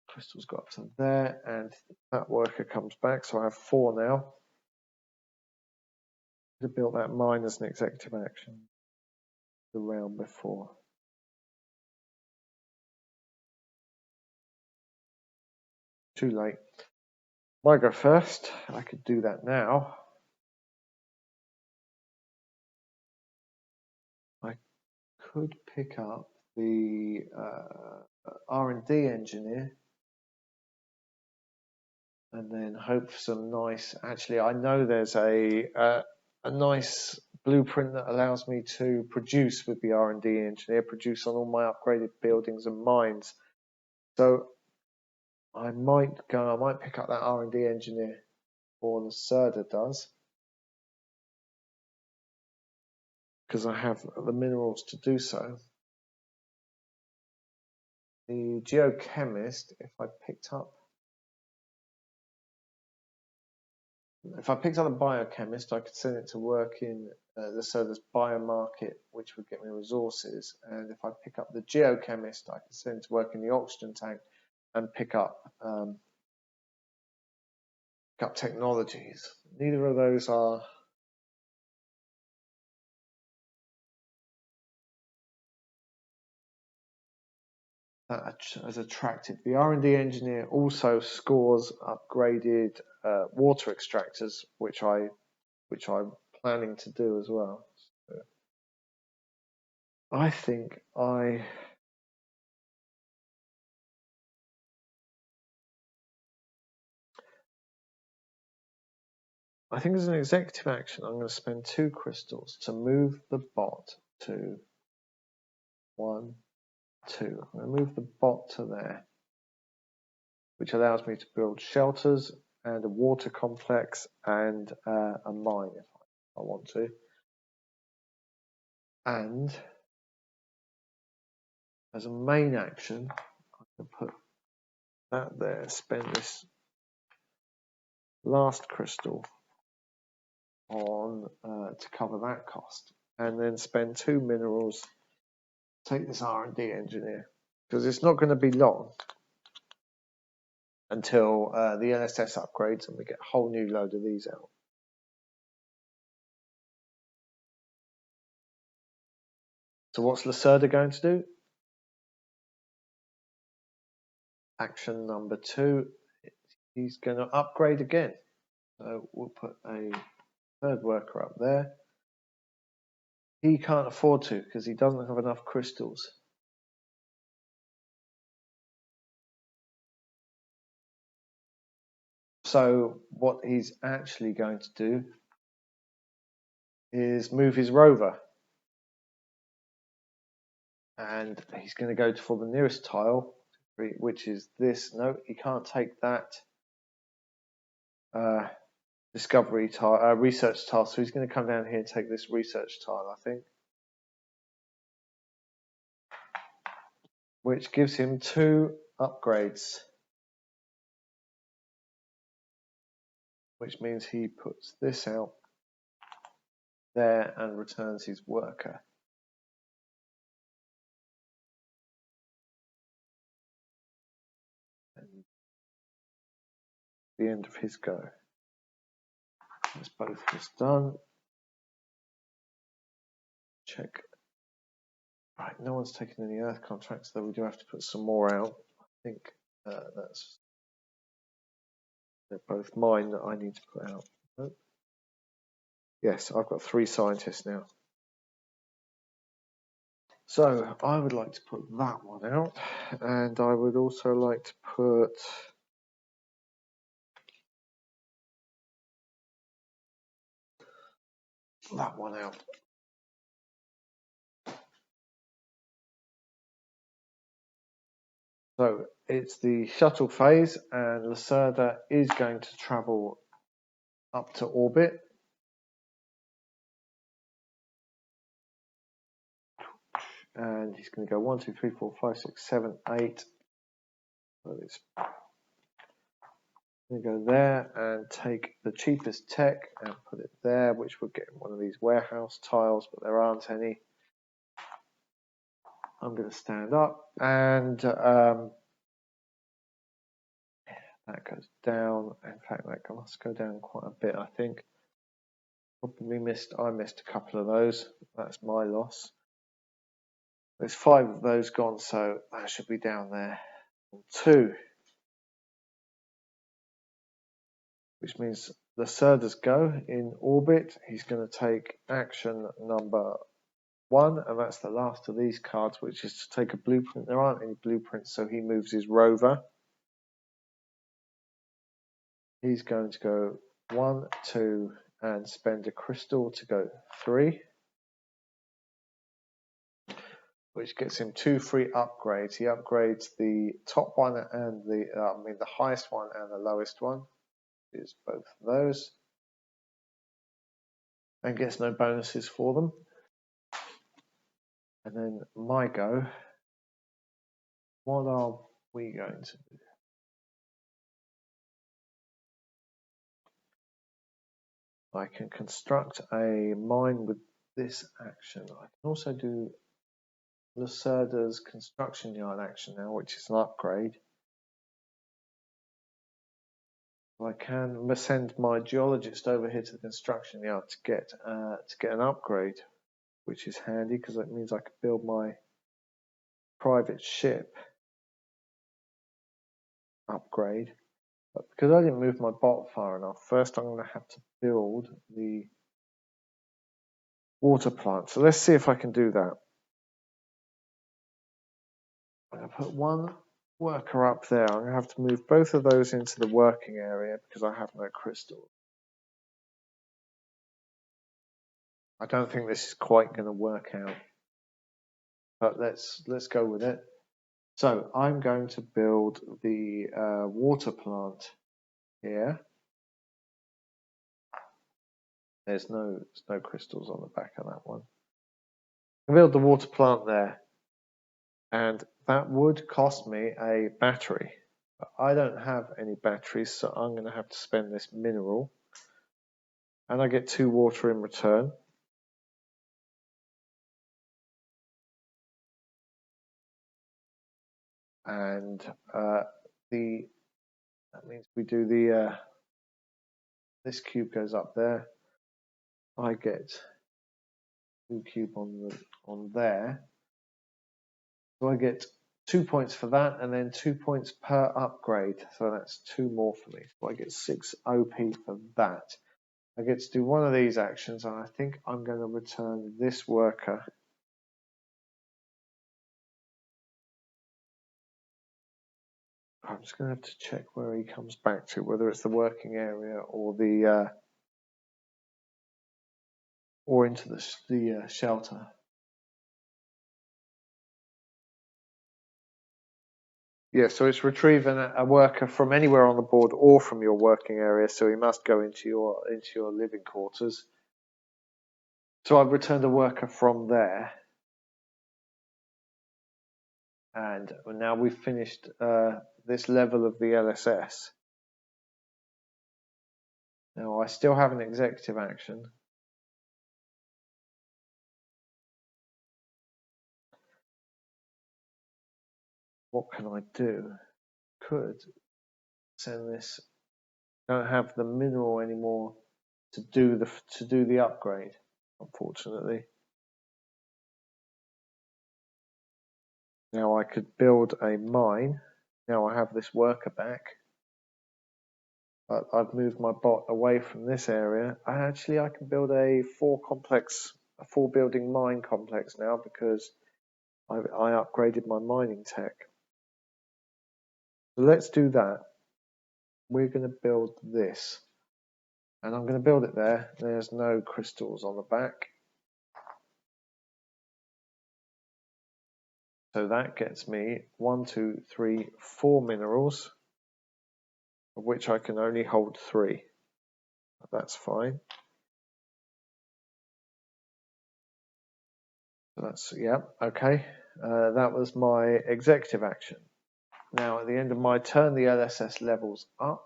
Speaker 1: Crystal's got up to there, and that worker comes back, so I have 4 now. I built that mine as an executive action the round before. Too late. I go first. I could do that now. I could pick up the R&D engineer and then hope for some nice. Actually, I know there's a nice blueprint that allows me to produce with the R&D engineer, produce on all my upgraded buildings and mines. So I might pick up that R&D engineer, or Lacerda does, because I have the minerals to do so. The geochemist, if I picked up the biochemist, I could send it to work in Lacerda's biomarket, which would get me resources. And if I pick up the geochemist, I could send it to work in the oxygen tank and pick up technologies. Neither of those are as attractive. The R&D engineer also scores upgraded water extractors, which I'm planning to do as well. So I think I think as an executive action, I'm going to spend 2 crystals to move the bot to 1, 2. I'm going to move the bot to there, which allows me to build shelters and a water complex and a mine if I want to. And as a main action, I can put that there, spend this last crystal on to cover that cost, and then spend 2 minerals, take this R&D engineer, because it's not going to be long until the LSS upgrades and we get a whole new load of these out. So what's Lacerda going to do? Action number 2, he's going to upgrade again. So we'll put a 3rd worker up there. He can't afford to because he doesn't have enough crystals. So what he's actually going to do is move his rover. And he's going to go for the nearest tile, which is this. No, he can't take that discovery tile, research tile. So he's going to come down here and take this research tile, I think, which gives him 2 upgrades, which means he puts this out there and returns his worker. And the end of his go. That's both of us done. Check. Right, no one's taken any earth contracts, though we do have to put some more out. I think they're both mine that I need to put out. Oh. Yes, I've got 3 scientists now. So I would like to put that one out, and I would also like to put that one out. So it's the shuttle phase, and Lacerda is going to travel up to orbit. and he's going to go 1, 2, 3, 4, 5, 6, 7, 8. So it's going to go there and take the cheapest tech and put it there, which would get one of these warehouse tiles, but there aren't any. I'm going to stand up, and that goes down. In fact, that must go down quite a bit, I think. Probably I missed a couple of those. That's my loss. There's 5 of those gone, so that should be down there. 2, which means Lacerda's go in orbit. He's going to take action number 1, and that's the last of these cards, which is to take a blueprint. There aren't any blueprints, so he moves his rover. He's going to go 1, 2, and spend a crystal to go 3, which gets him 2 free upgrades. He upgrades the top one and the highest one and the lowest one. Is both of those, and gets no bonuses for them. And then my go. What are we going to do? I can construct a mine with this action. I can also do Lacerda's construction yard action now, which is an upgrade. I can send my geologist over here to the construction yard to get an upgrade, which is handy because it means I can build my private ship upgrade. But because I didn't move my bot far enough, first I'm going to have to build the water plant. So let's see if I can do that. I'm going to put one worker up there. I'm going to have to move both of those into the working area because I have no crystal. I don't think this is quite going to work out, but let's go with it. So I'm going to build the water plant here. There's no crystals on the back of that one. I build the water plant there, and that would cost me a battery. But I don't have any batteries, so I'm going to have to spend this mineral, and I get 2 water in return. And that means we do the this cube goes up there. I get 2 cube on there, so I get 2 points for that, and then 2 points per upgrade. So that's 2 more for me. So I get 6 OP for that. I get to do one of these actions, and I think I'm going to return this worker. I'm just going to have to check where he comes back to, whether it's the working area or the or into the shelter. Yeah, so it's retrieving a worker from anywhere on the board or from your working area, so he must go into your living quarters. So I've returned a worker from there, and now we've finished this level of the LSS. Now I still have an executive action. What can I do? Could send this. Don't have the mineral anymore to do the upgrade, unfortunately. Now I could build a mine. Now I have this worker back, but I've moved my bot away from this area. I can build a 4 building mine complex now because I upgraded my mining tech. So let's do that. We're going to build this, and I'm going to build it there. There's no crystals on the back. So that gets me 1, 2, 3, 4 minerals, of which I can only hold 3. That's fine. So that's, yeah, okay. That was my executive action. Now at the end of my turn, the LSS levels up,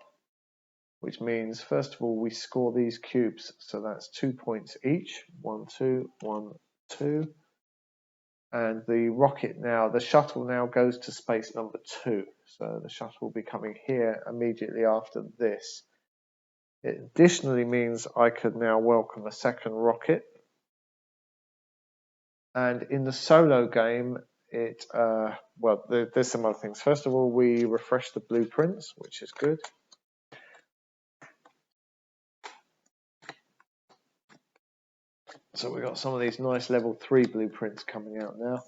Speaker 1: which means first of all we score these cubes, so that's 2 points each. 1, 2, 1, 2. And the rocket now, the shuttle now goes to space number 2. So the shuttle will be coming here immediately after this. It additionally means I could now welcome a second rocket. And in the solo game, well, there's some other things. First of all, we refresh the blueprints, which is good. So we've got some of these nice level 3 blueprints coming out now.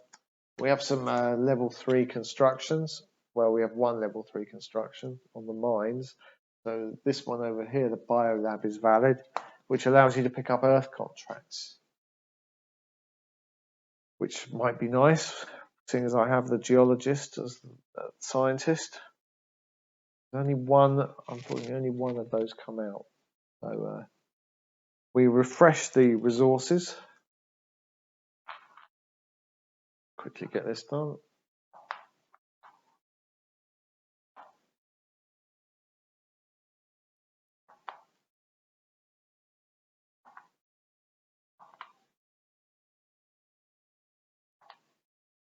Speaker 1: We have some level 3 constructions. Well, we have one level 3 construction on the mines. So this one over here, the biolab, is valid, which allows you to pick up Earth contracts, which might be nice, seeing as I have the geologist as the scientist. Unfortunately, only one of those come out. So we refresh the resources. Quickly get this done.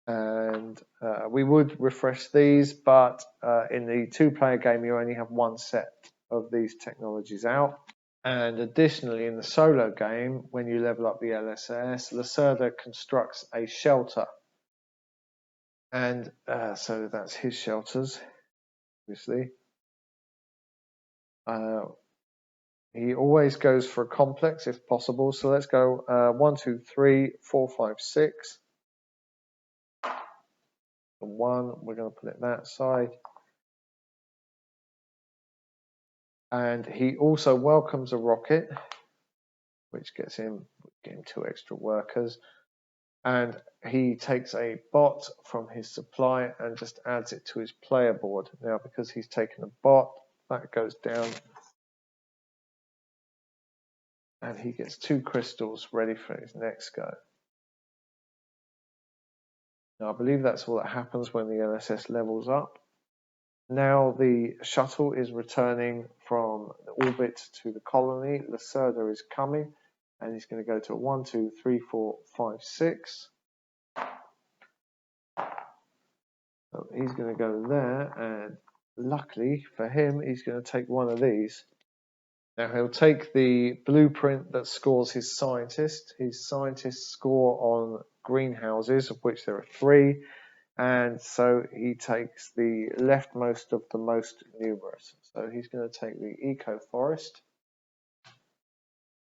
Speaker 1: And we would refresh these, but in the 2-player game you only have one set of these technologies out. And additionally, in the solo game, when you level up the LSS, Lacerda constructs a shelter. And so that's his shelters, obviously. He always goes for a complex if possible. So let's go 1, 2, 3, 4, 5, 6. 1, we're going to put it that side. And he also welcomes a rocket, which gets him 2 extra workers. And he takes a bot from his supply and just adds it to his player board. Now, because he's taken a bot, that goes down. And he gets 2 crystals ready for his next go. Now, I believe that's all that happens when the LSS levels up. Now the shuttle is returning from the orbit to the colony. Lacerda is coming, and he's going to go to 1, 2, 3, 4, 5, 6. So he's going to go there, and luckily for him, he's going to take one of these. Now he'll take the blueprint that scores his scientist. His scientists score on greenhouses, of which there are 3. And so he takes the leftmost of the most numerous. So he's going to take the eco forest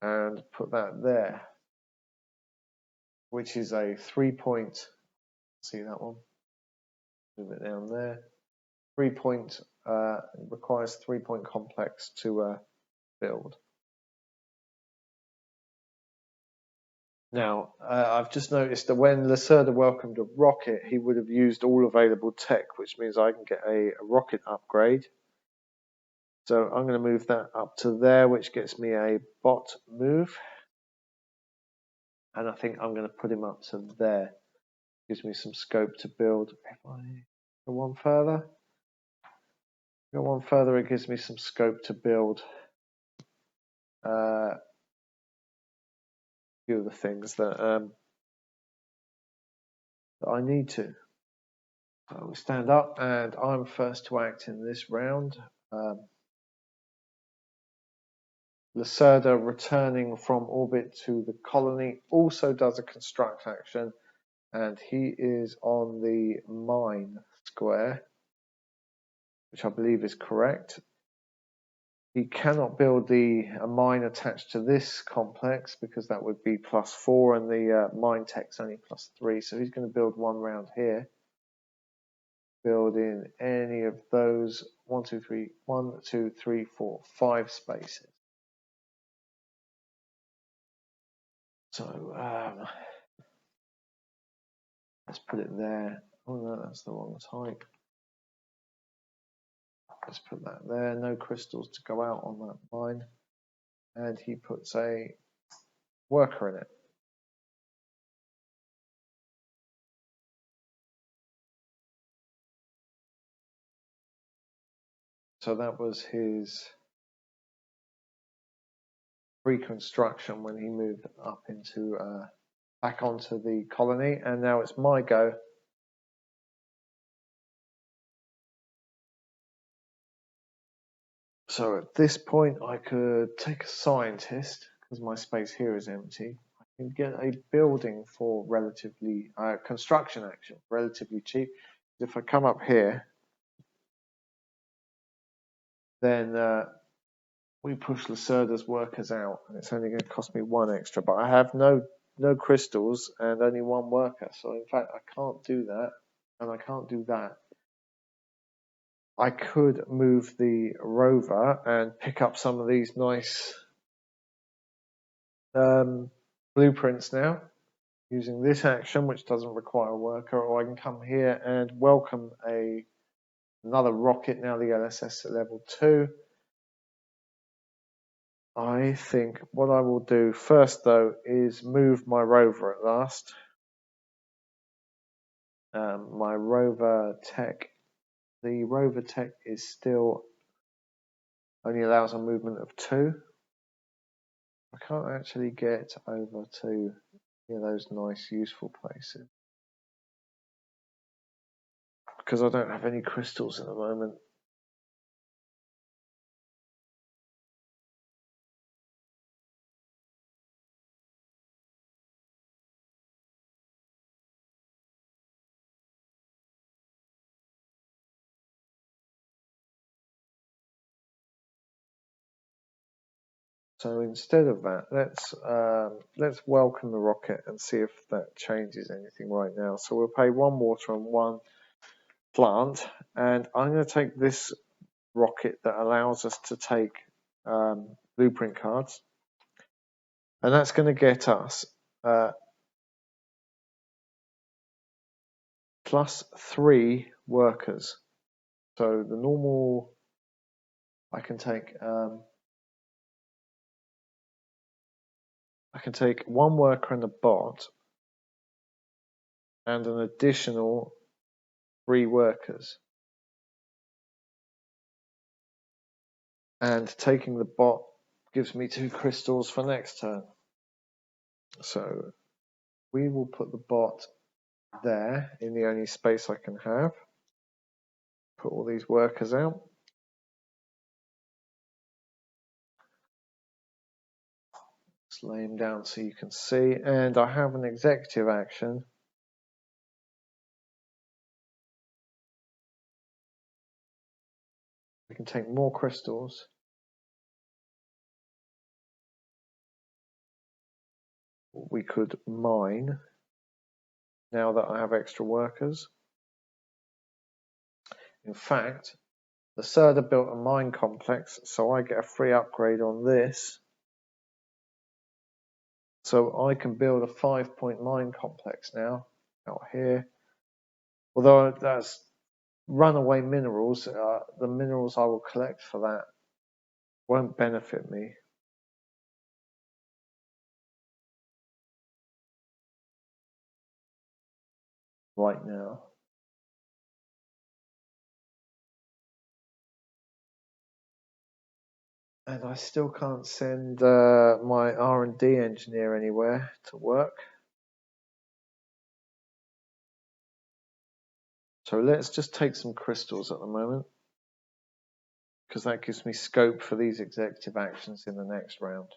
Speaker 1: and put that there, which is a 3-point. See that one? Move it down there. 3-point requires 3-point complex to build. Now, I've just noticed that when Lacerda welcomed a rocket, he would have used all available tech, which means I can get a rocket upgrade. So I'm going to move that up to there, which gets me a bot move. And I think I'm going to put him up to there. Gives me some scope to build. If I go one further, it gives me some scope to build a few of the things that I need to. So we stand up, and I'm first to act in this round. Lacerda, returning from orbit to the colony, also does a construct action, and he is on the mine square, which I believe is correct. He cannot build a mine attached to this complex because that would be +4, and the mine tech's only +3. So he's going to build one round here. Build in any of those 1, 2, 3, 4, 5 spaces. So let's put it there. Oh no, that's the wrong type. Let's put that there. No crystals to go out on that mine. And he puts a worker in it. So that was his reconstruction when he moved up into back onto the colony, and now it's my go. So at this point I could take a scientist, because my space here is empty. I can get a building for relatively construction action relatively cheap. If I come up here, then we push Lacerda's workers out, and it's only going to cost me 1 extra, but I have no crystals and only 1 worker, so in fact I can't do that, and I can't do that. I could move the rover and pick up some of these nice blueprints now, using this action, which doesn't require a worker, or I can come here and welcome another rocket, now the LSS at level 2. I think what I will do first, though, is move my rover at last. My rover tech, the rover tech is still only allows a movement of 2. I can't actually get over to those nice, useful places because I don't have any crystals at the moment. So instead of that, let's welcome the rocket and see if that changes anything right now. So we'll pay 1 water and 1 plant, and I'm going to take this rocket that allows us to take blueprint cards, and that's going to get us +3 workers. So the normal, I can take 1 worker and a bot, and an additional 3 workers. And taking the bot gives me 2 crystals for next turn. So we will put the bot there in the only space I can have. Put all these workers out. Just lay them down so you can see. And I have an executive action. We can take more crystals. We could mine now that I have extra workers. In fact, Lacerda built a mine complex, so I get a free upgrade on this. So I can build a 5-point mine complex now out here. Although that's runaway minerals, the minerals I will collect for that won't benefit me. Right now. And I still can't send my R&D engineer anywhere to work. So let's just take some crystals at the moment, because that gives me scope for these executive actions in the next round.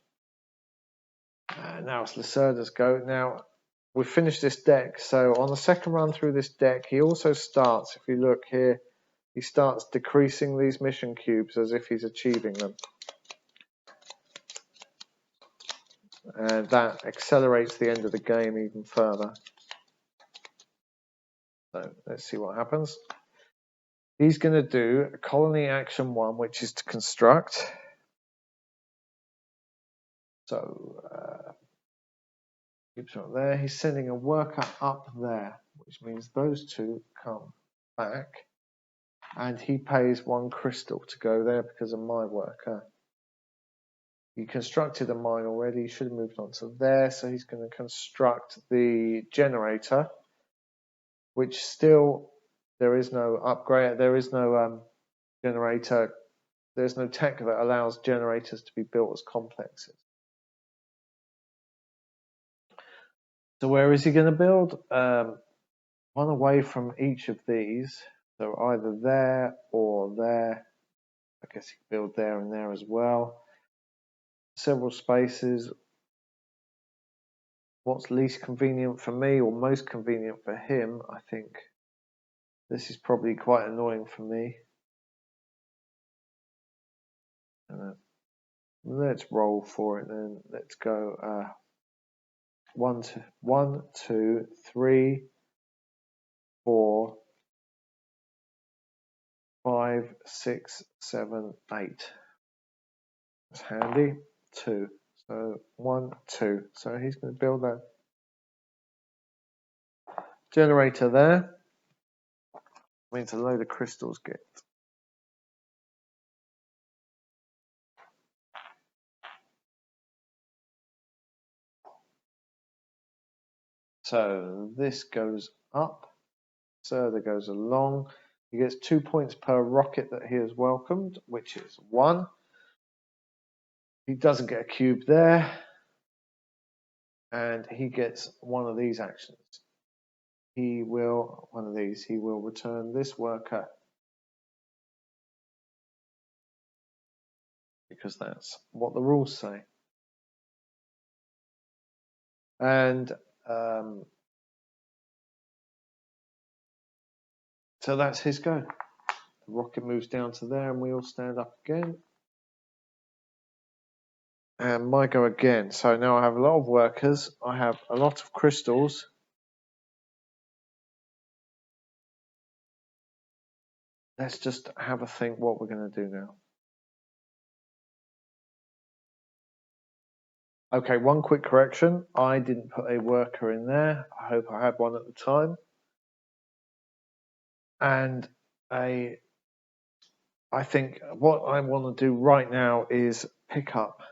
Speaker 1: Now it's Lacerda's go. Now we've finished this deck, so on the second run through this deck, he also starts, if you look here, he starts decreasing these mission cubes as if he's achieving them. And that accelerates the end of the game even further. So let's see what happens. He's going to do a colony action 1, which is to construct. So keeps right there. He's sending a worker up there, which means those 2 come back. And he pays 1 crystal to go there because of my worker. He constructed a mine already. He should have moved on to there. So he's going to construct the generator, which still, there is no upgrade. There is no generator there's no tech that allows generators to be built as complexes. So where is he going to build? One away from each of these. So either there or there. I guess he can build there and there as well. Several spaces. What's least convenient for me or most convenient for him? I think this is probably quite annoying for me. Let's roll for it then. Let's go 1, 2, 3, 4, 5, 6, 7, 8. That's handy. 2. So 1, 2. So he's going to build that generator there. Means a load of crystals get. So this goes up. Lacerda goes along. He gets 2 points per rocket that he has welcomed, which is 1. He doesn't get a cube there. And he gets one of these actions. He will return this worker. Because that's what the rules say. And so that's his go. The rocket moves down to there and we all stand up again. And my go again. So now I have a lot of workers. I have a lot of crystals. Let's just have a think what we're going to do now. Okay, one quick correction. I didn't put a worker in there. I hope I had one at the time. And I think what I want to do right now is pick up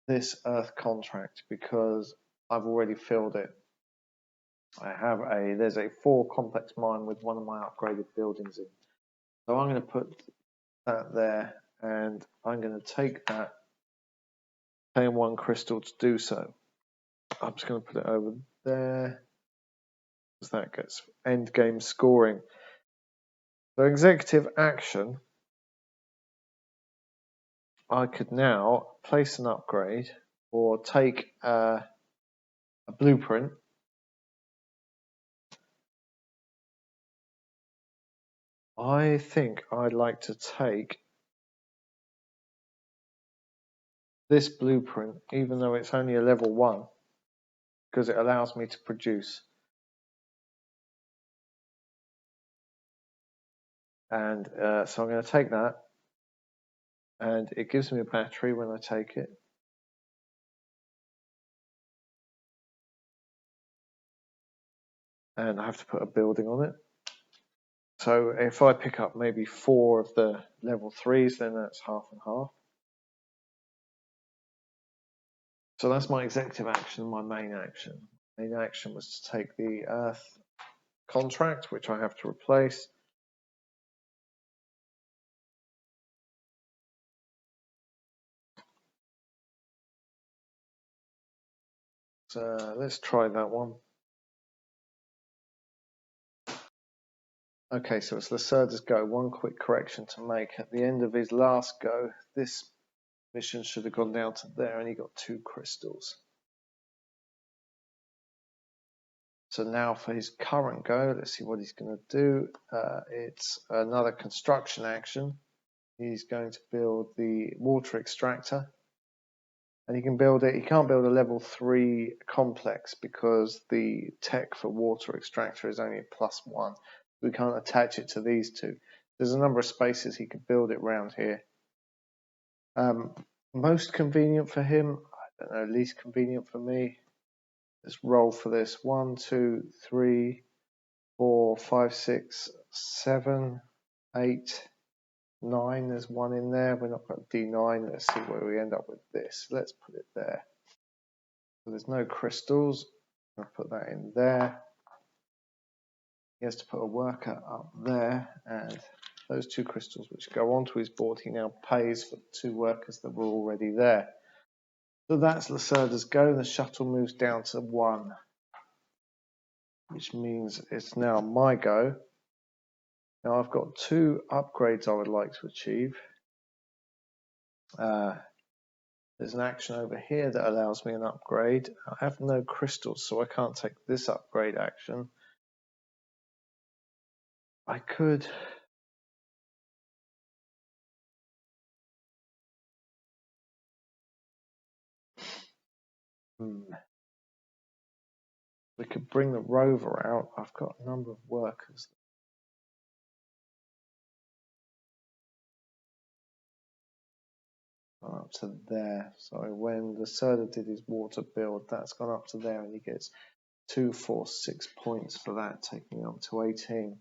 Speaker 1: this Earth contract because I've already filled it. There's a 4 complex mine with one of my upgraded buildings in. So I'm going to put that there and I'm going to take that, paying 1 crystal to do so. I'm just going to put it over there because that gets endgame scoring. So executive action, I could now place an upgrade or take a blueprint. I think I'd like to take this blueprint, even though it's only a level 1, because it allows me to produce. And so I'm going to take that, and it gives me a battery when I take it. And I have to put a building on it. So if I pick up maybe 4 of the level 3s, then that's half and half. So that's my executive action, my main action. Main action was to take the Earth contract, which I have to replace. So let's try that one. Okay, so it's Lacerda's go. One quick correction to make. At the end of his last go, this mission should have gone down to there and he got 2 crystals. So now for his current go, let's see what he's going to do. It's another construction action. He's going to build the water extractor. And he can build it. He can't build a level 3 complex because the tech for water extractor is only a +1. We can't attach it to these 2. There's a number of spaces he could build it around here. Most convenient for him, I don't know, least convenient for me. Let's roll for this. 1, 2, 3, 4, 5, 6, 7, 8, 9. There's one in there. We're not got D9. Let's see where we end up with this. Let's put it there. So there's no crystals. I'll put that in there. He has to put a worker up there and those 2 crystals which go onto his board, he now pays for the 2 workers that were already there. So that's Lacerda's go. The shuttle moves down to 1, which means it's now my go. Now I've got 2 upgrades I would like to achieve. There's an action over here that allows me an upgrade. I have no crystals, so I can't take this upgrade action. I could... We could bring the rover out. I've got a number of workers. Up to there. So when Lacerda did his water build, that's gone up to there, and he gets 2, 4, 6 points for that, taking him up to 18.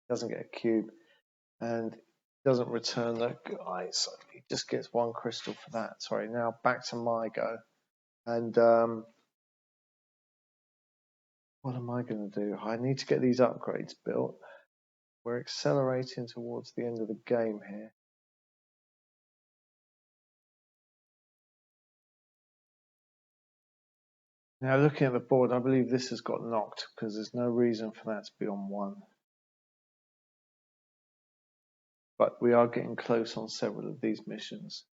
Speaker 1: Doesn't get a cube, and doesn't return the guy, so he just gets 1 crystal for that. Sorry, now back to my go. And what am I going to do? I need to get these upgrades built. We're accelerating towards the end of the game here. Now looking at the board, I believe this has got knocked because there's no reason for that to be on 1. But we are getting close on several of these missions.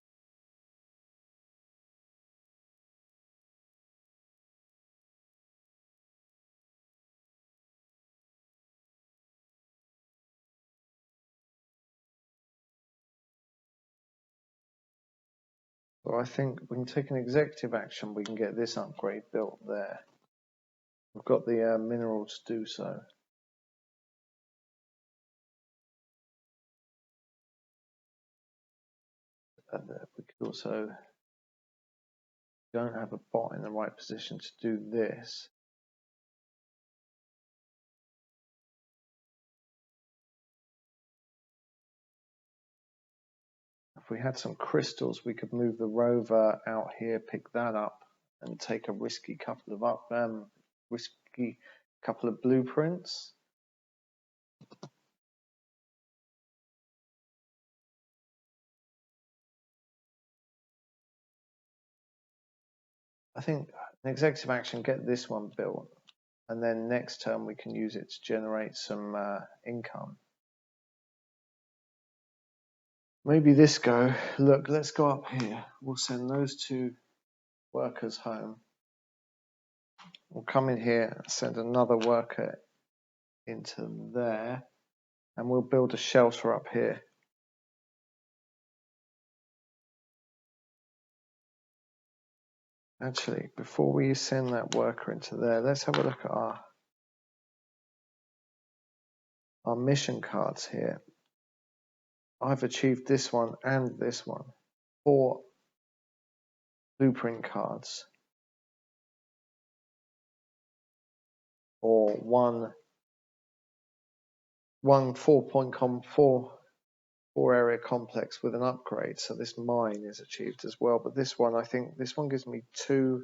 Speaker 1: So I think we can take an executive action. We can get this upgrade built there. We've got the mineral to do so. And we could also don't have a bot in the right position to do this. If we had some crystals, we could move the rover out here, pick that up, and take a risky couple of blueprints. I think an executive action, get this one built, and then next turn we can use it to generate some income. Maybe this go, look, let's go up here. We'll send those 2 workers home. We'll come in here and send another worker into there, and we'll build a shelter up here. Actually, before we send that worker into there, let's have a look at our mission cards here. I've achieved this one and this one. 4 blueprint cards. Or one 4 area complex with an upgrade. So this mine is achieved as well. But this one, I think this one gives me 2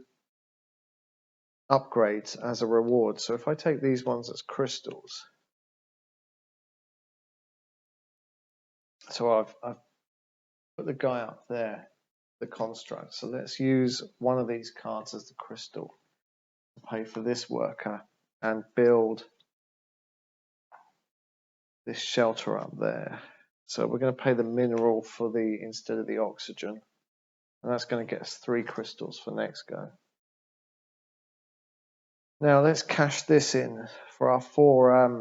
Speaker 1: upgrades as a reward. So if I take these ones as crystals, so I've put the guy up there, the construct. So let's use one of these cards as the crystal to pay for this worker and build this shelter up there. So we're going to pay the mineral for instead of the oxygen, and that's going to get us 3 crystals for next go. Now let's cash this in for our 4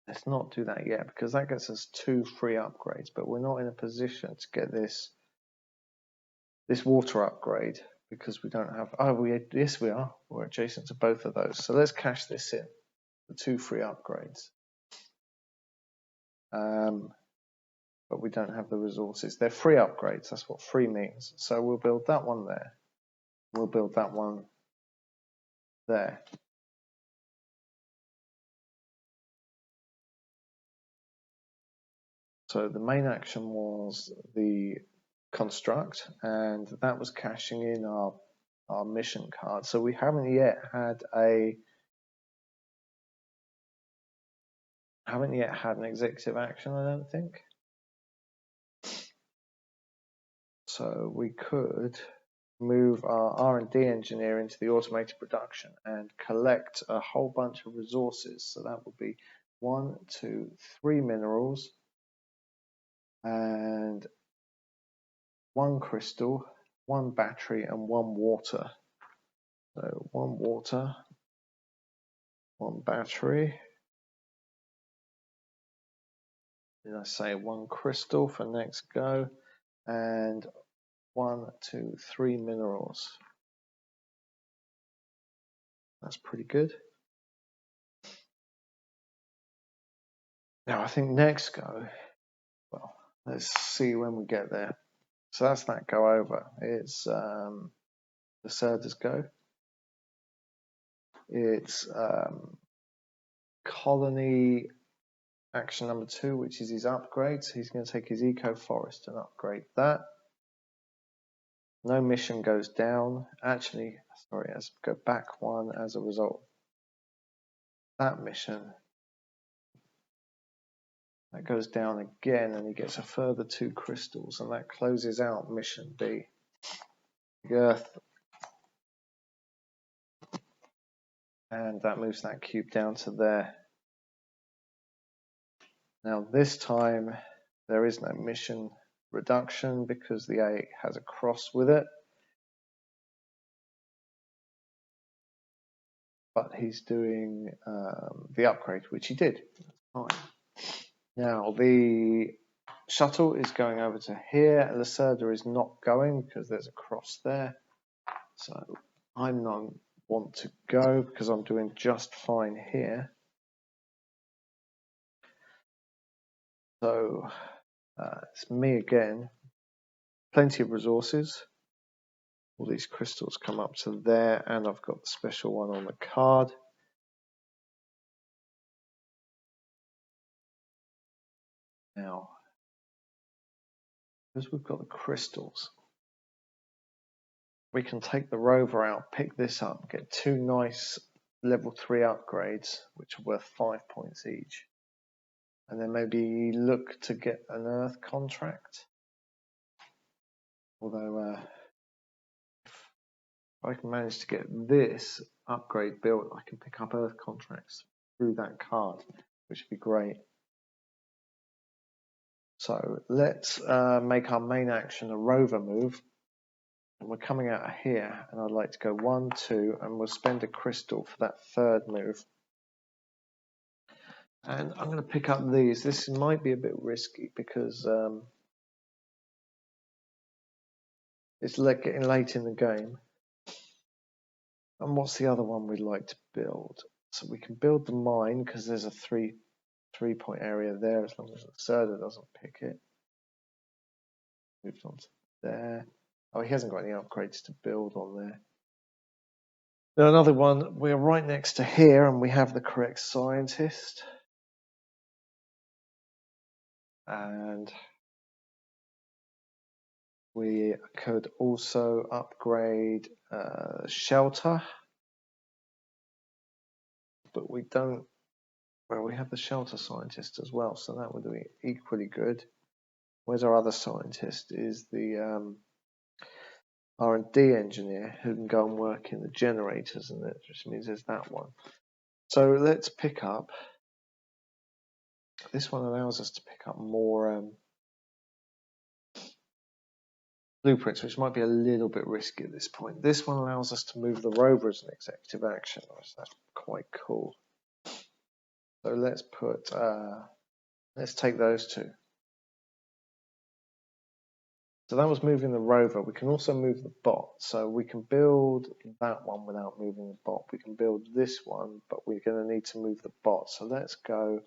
Speaker 1: let's not do that yet, because that gets us 2 free upgrades, but we're not in a position to get this water upgrade because we don't have, yes we are, we're adjacent to both of those. So let's cash this in, the 2 free upgrades. But we don't have the resources. They're free upgrades, that's what free means. So we'll build that one there. We'll build that one there. So the main action was the construct, and that was cashing in our mission card. So we haven't yet had an executive action, I don't think. So we could move our R&D engineer into the automated production and collect a whole bunch of resources. So that would be 1, 2, 3 minerals and 1 crystal, 1 battery and 1 water. So 1 water, 1 battery. Did I say 1 crystal for next go? And 1, 2, 3 minerals. That's pretty good. Now I think next go, well, let's see when we get there. So that's that go over. It's Lacerda's go. It's colony action number 2, which is his upgrade. So he's going to take his eco forest and upgrade that. No mission goes down. Actually, sorry, let's go back 1 as a result. That mission, that goes down again, and he gets a further 2 crystals, and that closes out mission B. The Earth, and that moves that cube down to there. Now this time there is no mission reduction because the A has a cross with it, but he's doing the upgrade, which he did. Fine. Now the shuttle is going over to here. Lacerda is not going because there's a cross there, so I'm not want to go because I'm doing just fine here. So it's me again. Plenty of resources. All these crystals come up to there, and I've got the special one on the card. Now, because we've got the crystals, we can take the rover out, pick this up, get 2 nice level 3 upgrades, which are worth 5 points each, and then maybe look to get an Earth contract. Although, if I can manage to get this upgrade built, I can pick up Earth contracts through that card, which would be great. So let's make our main action a rover move. And we're coming out of here, and I'd like to go 1, 2, and we'll spend a crystal for that 3rd move. And I'm going to pick up these. This might be a bit risky because it's getting late in the game. And what's the other one we'd like to build? So we can build the mine because there's a 3-point area there as long as Lacerda doesn't pick it. Moved on to there. Oh, he hasn't got any upgrades to build on there. Now another one, we're right next to here and we have the correct scientist. And we could also upgrade shelter. But we don't, well, we have the shelter scientist as well, so that would be equally good. Where's our other scientist? Is the R&D engineer who can go and work in the generators, and it just means there's that one. So let's pick up. This one allows us to pick up more blueprints, which might be a little bit risky at this point. This one allows us to move the rover as an executive action, which that's quite cool. So let's put, let's take those 2. So that was moving the rover. We can also move the bot. So we can build that one without moving the bot. We can build this one, but we're going to need to move the bot. So let's go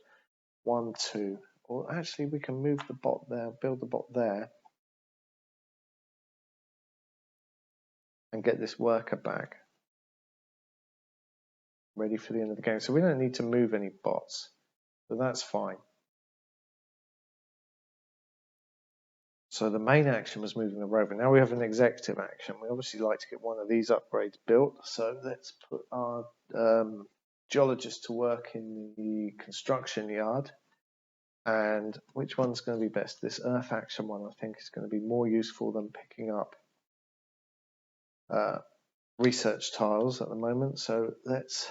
Speaker 1: 1, 2. Or actually, we can move the bot there, build the bot there, and get this worker back ready for the end of the game. So we don't need to move any bots. So that's fine. So the main action was moving the rover. Now we have an executive action. We obviously like to get one of these upgrades built. So let's put our geologist to work in the construction yard. And which one's going to be best? This earth action one, I think, is going to be more useful than picking up research tiles at the moment. So let's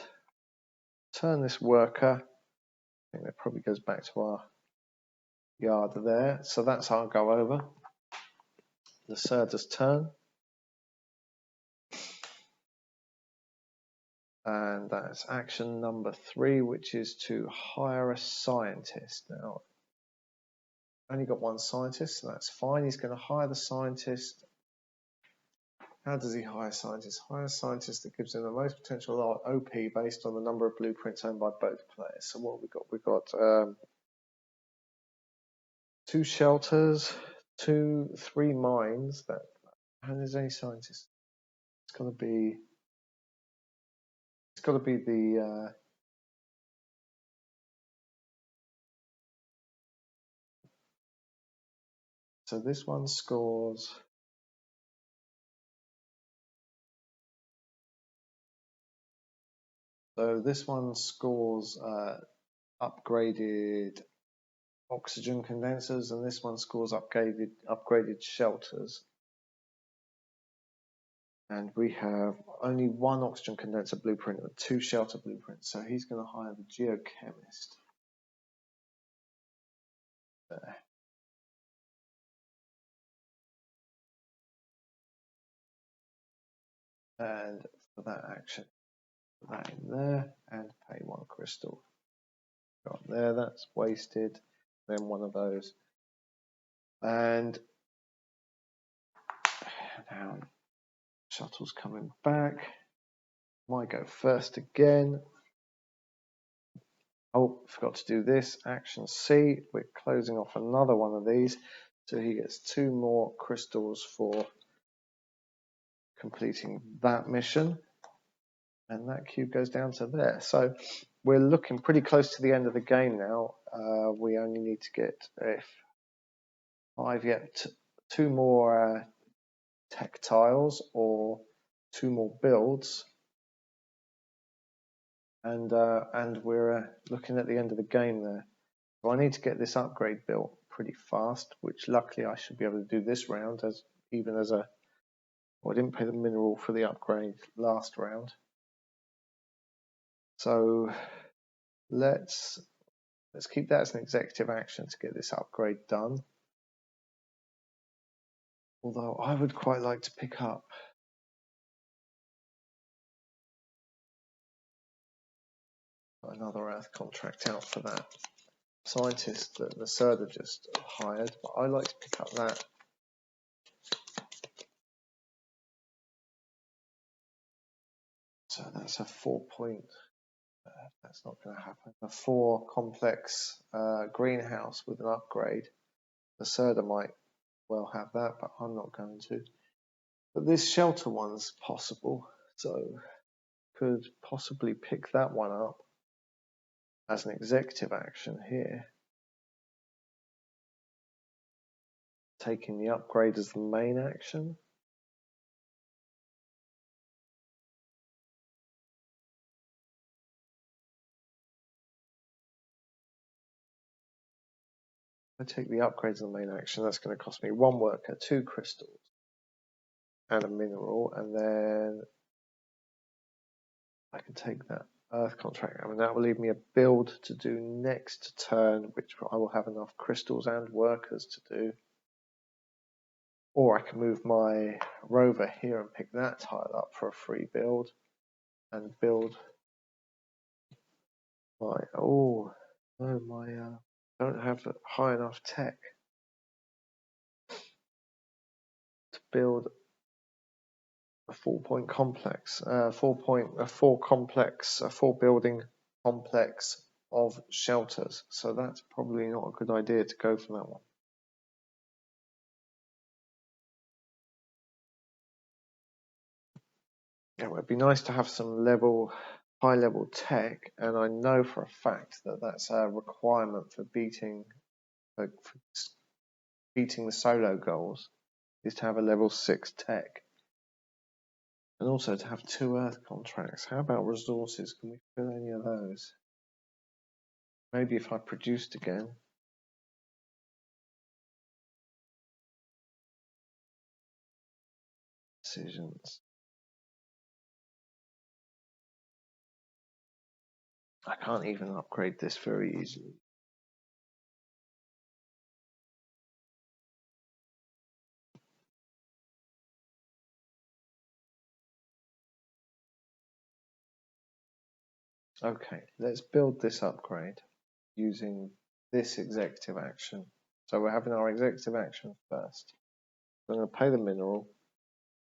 Speaker 1: turn this worker. I think that probably goes back to our yard there. So that's our go over. Lacerda's turn. And that's action number 3, which is to hire a scientist. Now, I've only got one scientist, so that's fine. He's going to hire the scientist. How does he hire scientists? Hire a scientist that gives him the most potential OP based on the number of blueprints owned by both players. So what have we got? We've got 2 shelters, 3 mines. How there's any scientists? It's got to be the so this one scores. So this one scores upgraded oxygen condensers, and this one scores upgraded shelters. And we have only 1 oxygen condenser blueprint and 2 shelter blueprints. So he's going to hire the geochemist. There. And for that action, put that in there and pay 1 crystal. Got there, that's wasted. Then 1 of those. And now shuttle's coming back. Might go first again. Oh, forgot to do this. Action C. We're closing off another one of these. So he gets 2 more crystals for completing that mission. And that cube goes down to there. So we're looking pretty close to the end of the game now. We only need to get 5 yet. 2 more tech tiles or 2 more builds. And we're looking at the end of the game there. So I need to get this upgrade built pretty fast, which luckily I should be able to do this round, well, I didn't pay the mineral for the upgrade last round. So let's keep that as an executive action to get this upgrade done. Although I would quite like to pick up another Earth contract out for that scientist that Lacerda just hired, but I like to pick up that. So that's a 4 point. That's not going to happen. A 4 complex greenhouse with an upgrade. Lacerda might well have that, but I'm not going to. But this shelter one's possible, so could possibly pick that one up as an executive action here. Taking the upgrade as the main action. If I take the upgrade as the main action, that's going to cost me 1 worker, 2 crystals, and a mineral, and then I can take that Earth contract. I mean, that will leave me a build to do next turn, which I will have enough crystals and workers to do. Or I can move my rover here and pick that tile up for a free build and build my, oh no, my don't have high enough tech to build a 4-point complex, a 4 building complex of shelters. So that's probably not a good idea to go for that one. Yeah, it would be nice to have some high level tech, and I know for a fact that that's a requirement for beating, for beating the solo goals is to have a level 6 tech. And also to have 2 earth contracts. How about resources? Can we fill any of those? Maybe if I produced again. Decisions. I can't even upgrade this very easily. Okay, let's build this upgrade using this executive action. So we're having our executive action first. I'm going to pay the mineral,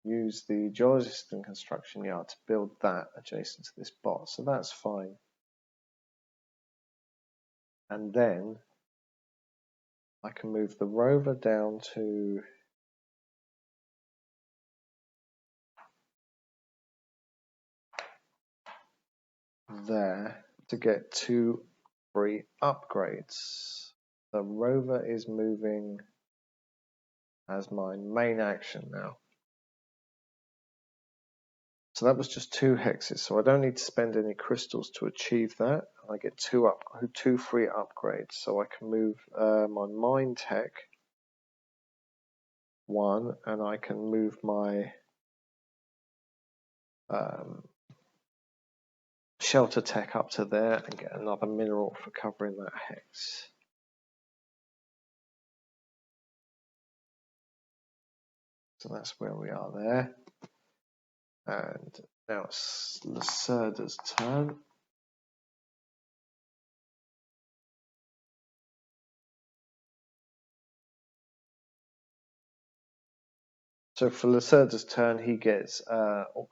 Speaker 1: use the geologist and construction yard to build that adjacent to this bot. So that's fine. And then I can move the rover down to there to get 2 free upgrades. The rover is moving as my main action now. So that was just 2 hexes, so I don't need to spend any crystals to achieve that. I get 2 free upgrades, so I can move my mine tech 1, and I can move my shelter tech up to there and get another mineral for covering that hex. So that's where we are there. And now it's Lacerda's turn. So for Lacerda's turn, he gets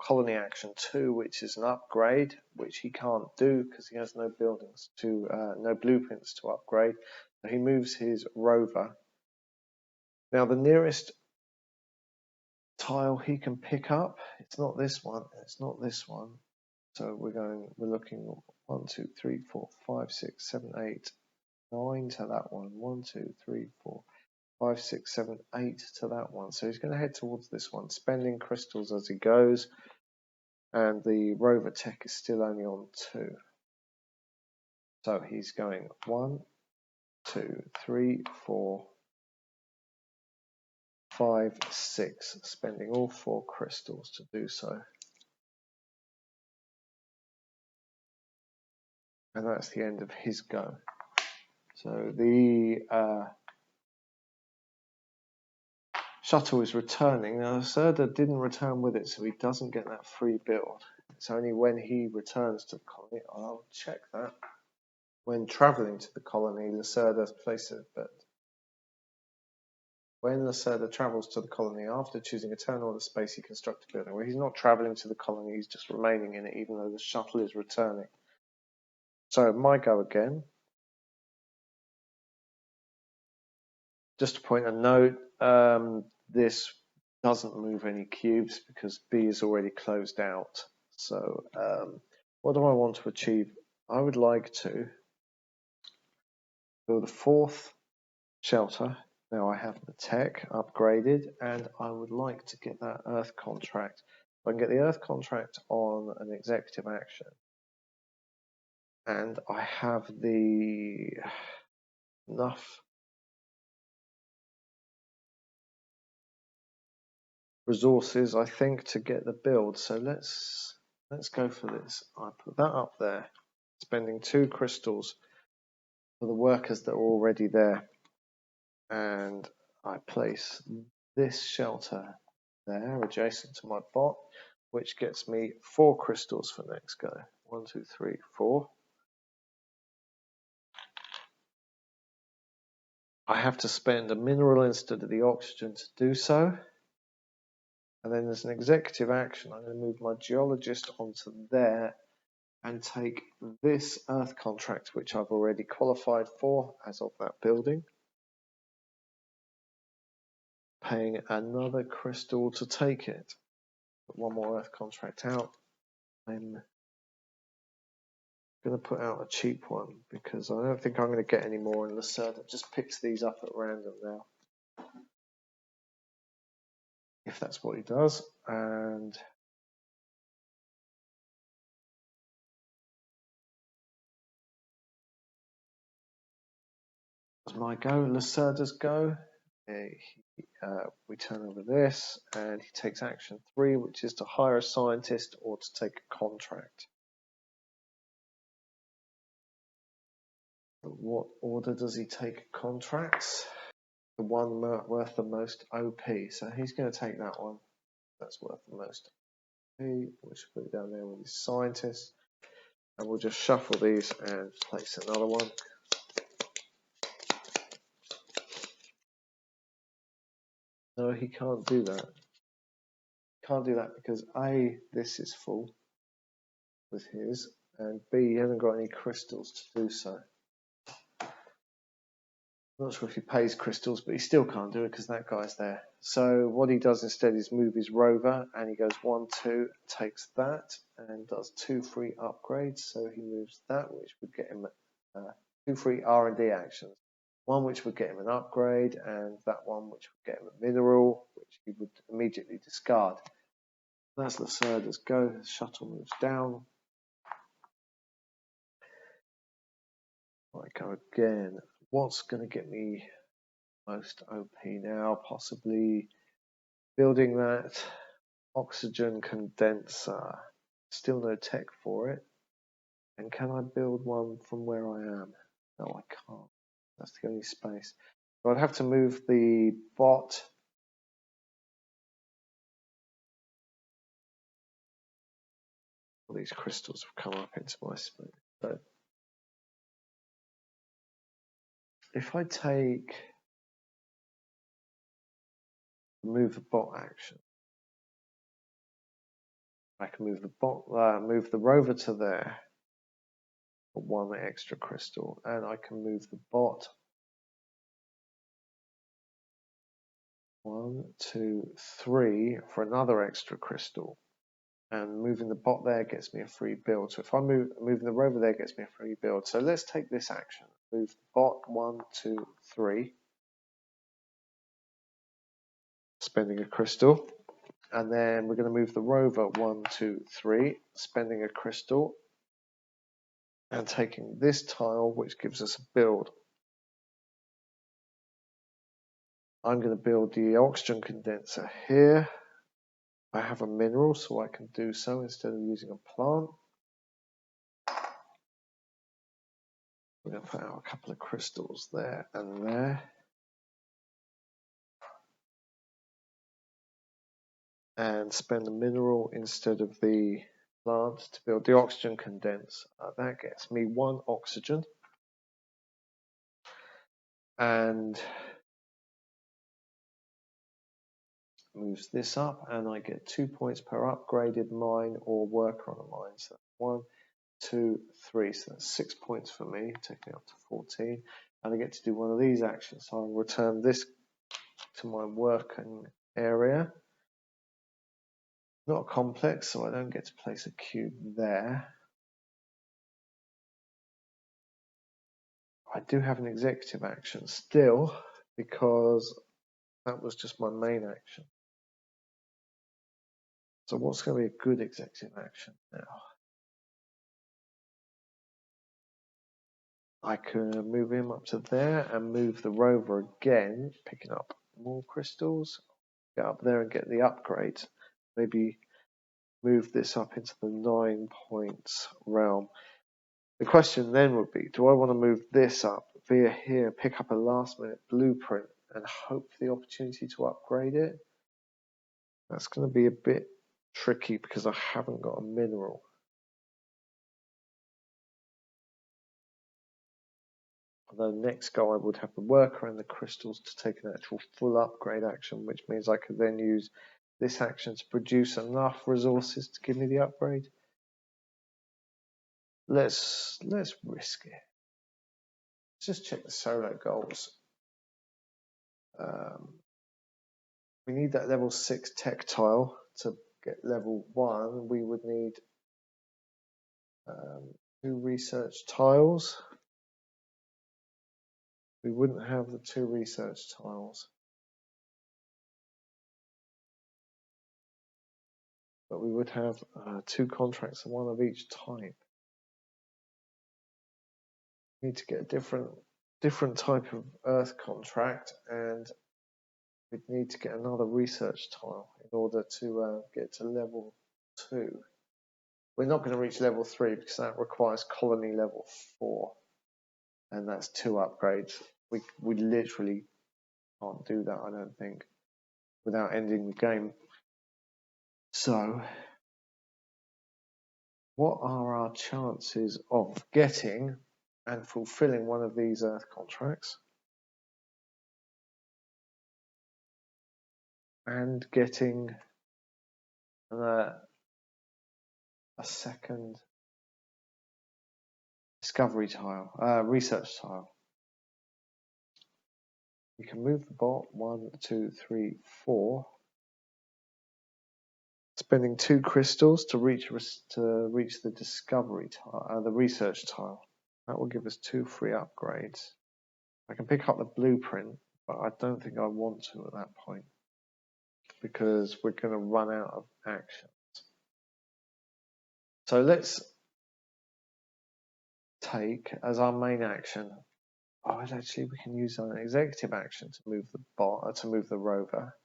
Speaker 1: colony action 2, which is an upgrade, which he can't do because he has no buildings to, no blueprints to upgrade. So he moves his rover. Now the nearest tile he can pick up, it's not this one, it's not this one. So we're looking 1, 2, 3, 4, 5, 6, 7, 8, 9 to that one. 1, 2, 3, 4. 5, 6, 7, 8 to that one. So he's going to head towards this one, spending crystals as he goes. And the rover tech is still only on 2. So he's going 1, 2, 3, 4, 5, 6, spending all 4 crystals to do so. And that's the end of his go. So the shuttle is returning. Now, Lacerda didn't return with it, so he doesn't get that free build. It's only when he returns to the colony. I'll check that. When travelling to the colony, Lacerda places it, but when Lacerda travels to the colony after choosing a turn or the space, he constructs a building. Well, he's not travelling to the colony, he's just remaining in it, even though the shuttle is returning. So, my go again. Just to point a note, this doesn't move any cubes because B is already closed out. So, what do I want to achieve? I would like to build a 4th shelter. Now I have the tech upgraded, and I would like to get that earth contract. I can get the earth contract on an executive action, and I have the enough resources, I think, to get the build. So let's go for this. I put that up there, spending 2 crystals for the workers that are already there, and I place this shelter there adjacent to my bot, which gets me 4 crystals for next go. 1, 2, 3, 4. I have to spend a mineral instead of the oxygen to do so. And then there's an executive action. I'm going to move my geologist onto there and take this earth contract, which I've already qualified for as of that building, paying another crystal to take it. Put 1 more earth contract out. I'm going to put out a cheap one because I don't think I'm going to get any more, and Lacerda just picks these up at random now. if that's what he does. And that's my go. Lacerda's go. We turn over this, and he takes action 3, which is to hire a scientist or to take a contract. What order does he take contracts? The one worth the most OP. So he's going to take that one. That's worth the most OP. We'll just put it down there with his scientist. And we'll just shuffle these and place another one. No, he can't do that. Can't do that because A, this is full with his, and B, he hasn't got any crystals to do so. I'm not sure if he pays crystals, but he still can't do it because that guy's there. So what he does instead is move his rover, and he goes 1, 2, takes that, and does 2 free upgrades. So he moves that, which would get him 2 free R&D actions. One which would get him an upgrade, and that one which would get him a mineral, which he would immediately discard. That's Lacerda's go. The shuttle moves down. I go again. What's going to get me most OP now? Possibly building that oxygen condenser. Still no tech for it. And can I build one from where I am? No, I can't. That's the only space. So I'd have to move the bot. All these crystals have come up into my space. So if I take move the bot action, I can move the bot, move the rover to there for 1 extra crystal, and I can move the bot 1, 2, 3 for another extra crystal. And moving the bot there gets me a free build. So if I moving the rover there gets me a free build. So let's take this action. Move the bot 1, 2, 3. Spending a crystal. And then we're going to move the rover 1, 2, 3. Spending a crystal. And taking this tile, which gives us a build. I'm going to build the oxygen condenser here. I have a mineral, so I can do so instead of using a plant. We're going to put out a couple of crystals there and there. And spend the mineral instead of the plant to build the oxygen condenser. That gets me 1 oxygen. And moves this up, and I get 2 points per upgraded mine or worker on a mine. So 1, 2, 3. So that's 6 points for me, taking me up to 14. And I get to do one of these actions. So I'll return this to my working area. Not complex, so I don't get to place a cube there. I do have an executive action still, because that was just my main action. So what's going to be a good executive action now? I can move him up to there and move the rover again, picking up more crystals. Get up there and get the upgrades. Maybe move this up into the 9 points realm. The question then would be, do I want to move this up via here, pick up a last minute blueprint and hope for the opportunity to upgrade it? That's going to be a bit tricky because I haven't got a mineral. Although next go I would have the worker and the crystals to take an actual full upgrade action, which means I could then use this action to produce enough resources to give me the upgrade. Let's risk it. Let's just check the solo goals. We need that level 6 tech tile to get level 1. We would need 2 research tiles. We wouldn't have the 2 research tiles. but we would have 2 contracts, one of each type. We need to get a different type of Earth contract, and we'd need to get another research tile in order to get to level 2. We're not going to reach level 3 because that requires colony level 4, and that's 2 upgrades. We literally can't do that, I don't think, without ending the game. So, what are our chances of getting and fulfilling one of these Earth contracts and getting a second discovery tile, research tile? We can move the bot 1, 2, 3, 4. Spending 2 crystals to reach the discovery tile, the research tile. That will give us 2 free upgrades. I can pick up the blueprint, but I don't think I want to at that point because we're going to run out of actions. So let's take as our main action. Oh, actually, we can use an executive action to move the bot, to move the rover.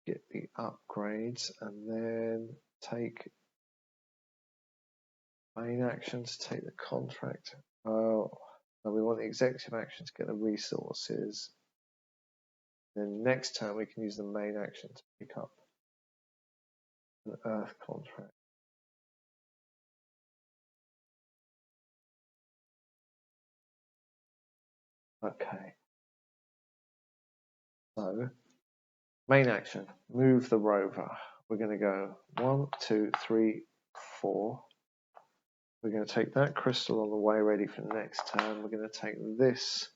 Speaker 1: Get the upgrades, and then take main action to take the contract. Oh, no, we want the executive action to get the resources. Then next turn we can use the main action to pick up an Earth contract. Okay. So main action, move the rover. We're going to go 1, 2, 3, 4. We're going to take that crystal on the way ready for the next turn. We're going to take this.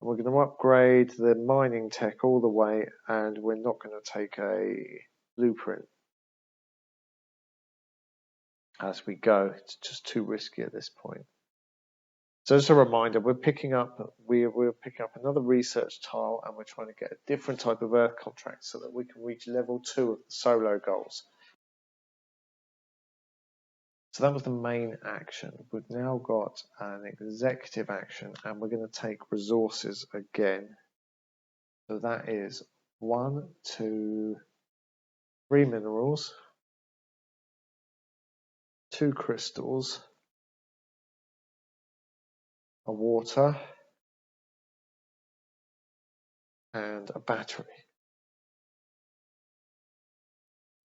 Speaker 1: And we're going to upgrade the mining tech all the way, and we're not going to take a blueprint as we go. It's just too risky at this point. So as a reminder, we're picking up another research tile, and we're trying to get a different type of Earth contract so that we can reach level 2 of the solo goals. So that was the main action. We've now got an executive action, and we're going to take resources again. So that is 1, 2, 3 minerals, 2 crystals, a water, and a battery.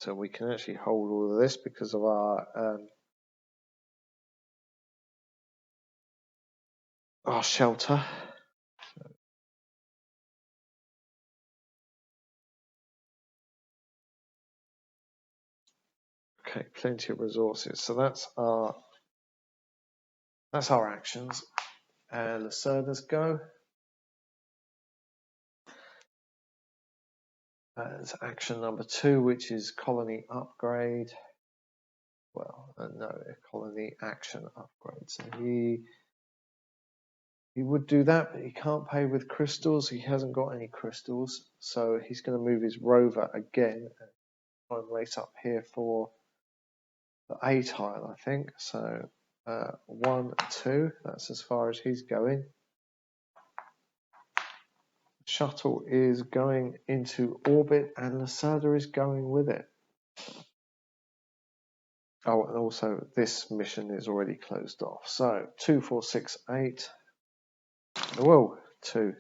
Speaker 1: So we can actually hold all of this because of our shelter. Okay, plenty of resources. So that's our actions. Lacerda's go. That's action number 2, which is colony upgrade. Well, no, colony action upgrade. So he would do that, but he can't pay with crystals. He hasn't got any crystals, so he's going to move his rover again and try and race up here for the A tile, I think. So 1, 2. That's as far as he's going. Shuttle is going into orbit, and Lacerda is going with it. Oh, and also this mission is already closed off. So 2, 4, 6, 8. Whoa, 2.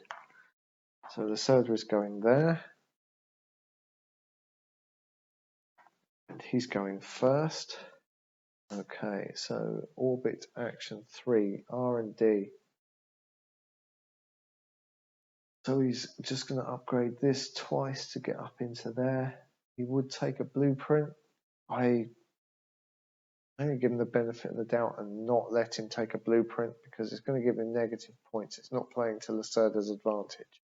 Speaker 1: So Lacerda is going there, and he's going first. Okay, so orbit action 3, R&D. So he's just going to upgrade this twice to get up into there. He would take a blueprint. I'm going to give him the benefit of the doubt and not let him take a blueprint because it's going to give him negative points. It's not playing to Lacerda's advantage.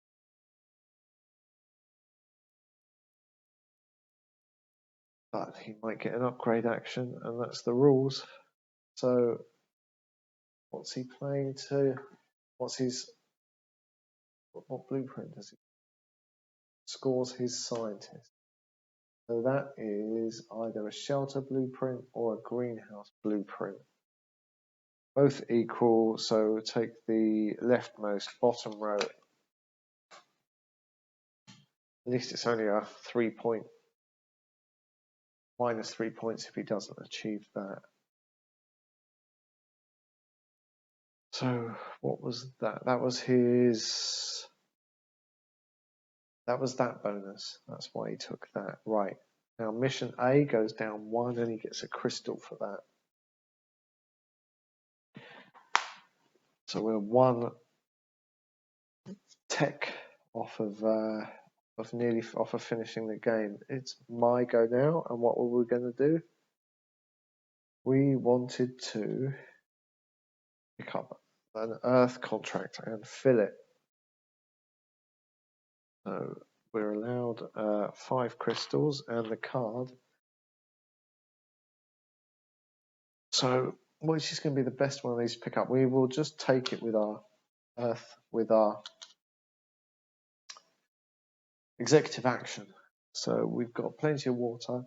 Speaker 1: But he might get an upgrade action, and that's the rules. So what's he playing to? What blueprint does he? scores his scientist. So that is either a shelter blueprint or a greenhouse blueprint. Both equal, so take the leftmost bottom row. At least it's only a 3 point, minus 3 points if he doesn't achieve that. So what was that? That was his... That was that bonus. That's why he took that. Right. Now mission A goes down 1 and he gets a crystal for that. So we're 1 tech off of finishing the game. It's my go now, and what were we going to do? We wanted to pick up an Earth contract and fill it. So we're allowed 5 crystals and the card. So which is going to be the best one of these to pick up? We will just take it with our Earth, with our executive action. So we've got plenty of water.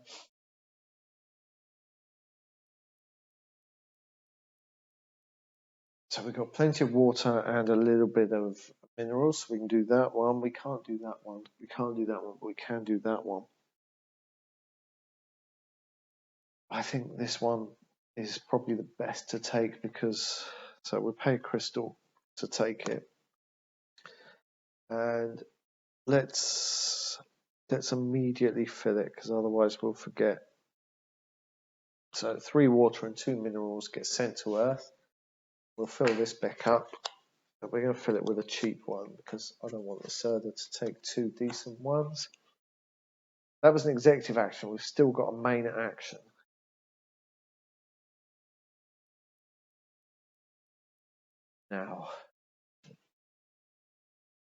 Speaker 1: So we've got plenty of water and a little bit of minerals. So we can do that one. We can't do that one. We can't do that one, but we can do that one. I think this one is probably the best to take because, so we'll pay a crystal to take it. And let's immediately fill it because otherwise we'll forget. So 3 water and 2 minerals get sent to Earth. We'll fill this back up. And we're going to fill it with a cheap one because I don't want Lacerda to take 2 decent ones. That was an executive action. We've still got a main action. Now,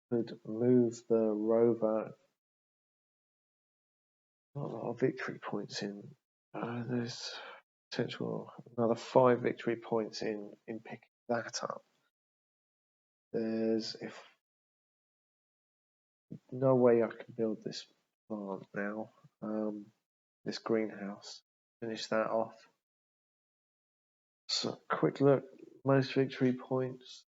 Speaker 1: could move the rover. Not a lot of victory points in. There's potential another 5 victory points in picking that up. There's no way I can build this plant now. This greenhouse. Finish that off. So quick look. Most victory points.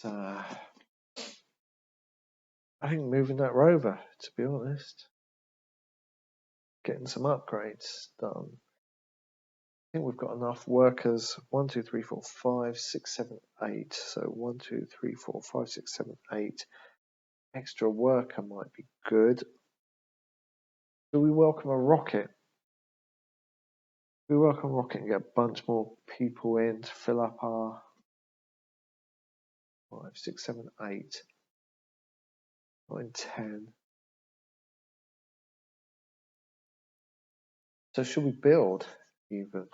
Speaker 1: I think moving that rover, to be honest. Getting some upgrades done. I think we've got enough workers. 1, 2, 3, 4, 5, 6, 7, 8. So 1, 2, 3, 4, 5, 6, 7, 8. Extra worker might be good. Do we welcome a rocket? We welcome a rocket and get a bunch more people in to fill up our 5, 6, 7, 8, 9, 10. So should we build even?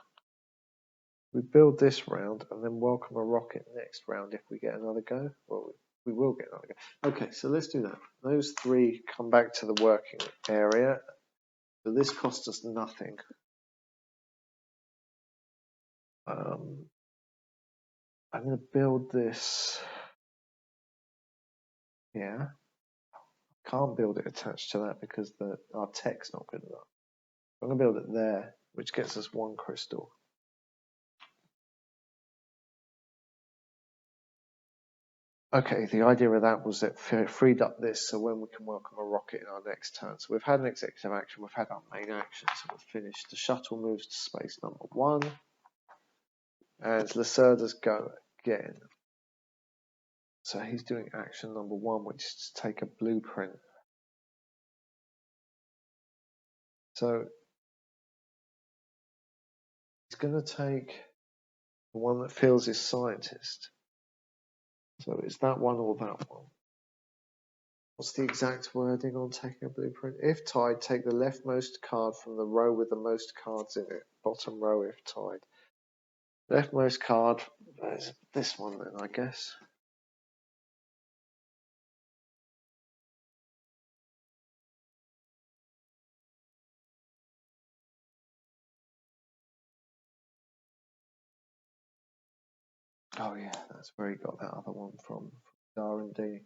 Speaker 1: We build this round and then welcome a rocket next round if we get another go. Well, we will get another go. Okay, so let's do that. Those 3 come back to the working area. So this cost us nothing. I'm going to build this. Yeah. Can't build it attached to that because our tech's not good enough. I'm going to build it there, which gets us 1 crystal. Okay, the idea of that was that it freed up this so when we can welcome a rocket in our next turn. So we've had an executive action, we've had our main action, so we've finished. The shuttle moves to space number 1. And Lacerda's go again. So he's doing action number 1, which is to take a blueprint. So he's going to take the one that fills his scientist. So is that one or that one? What's the exact wording on taking a blueprint? If tied, take the leftmost card from the row with the most cards in it. Bottom row if tied. Leftmost card is this one then, I guess. Oh yeah, that's where he got that other one from R&D.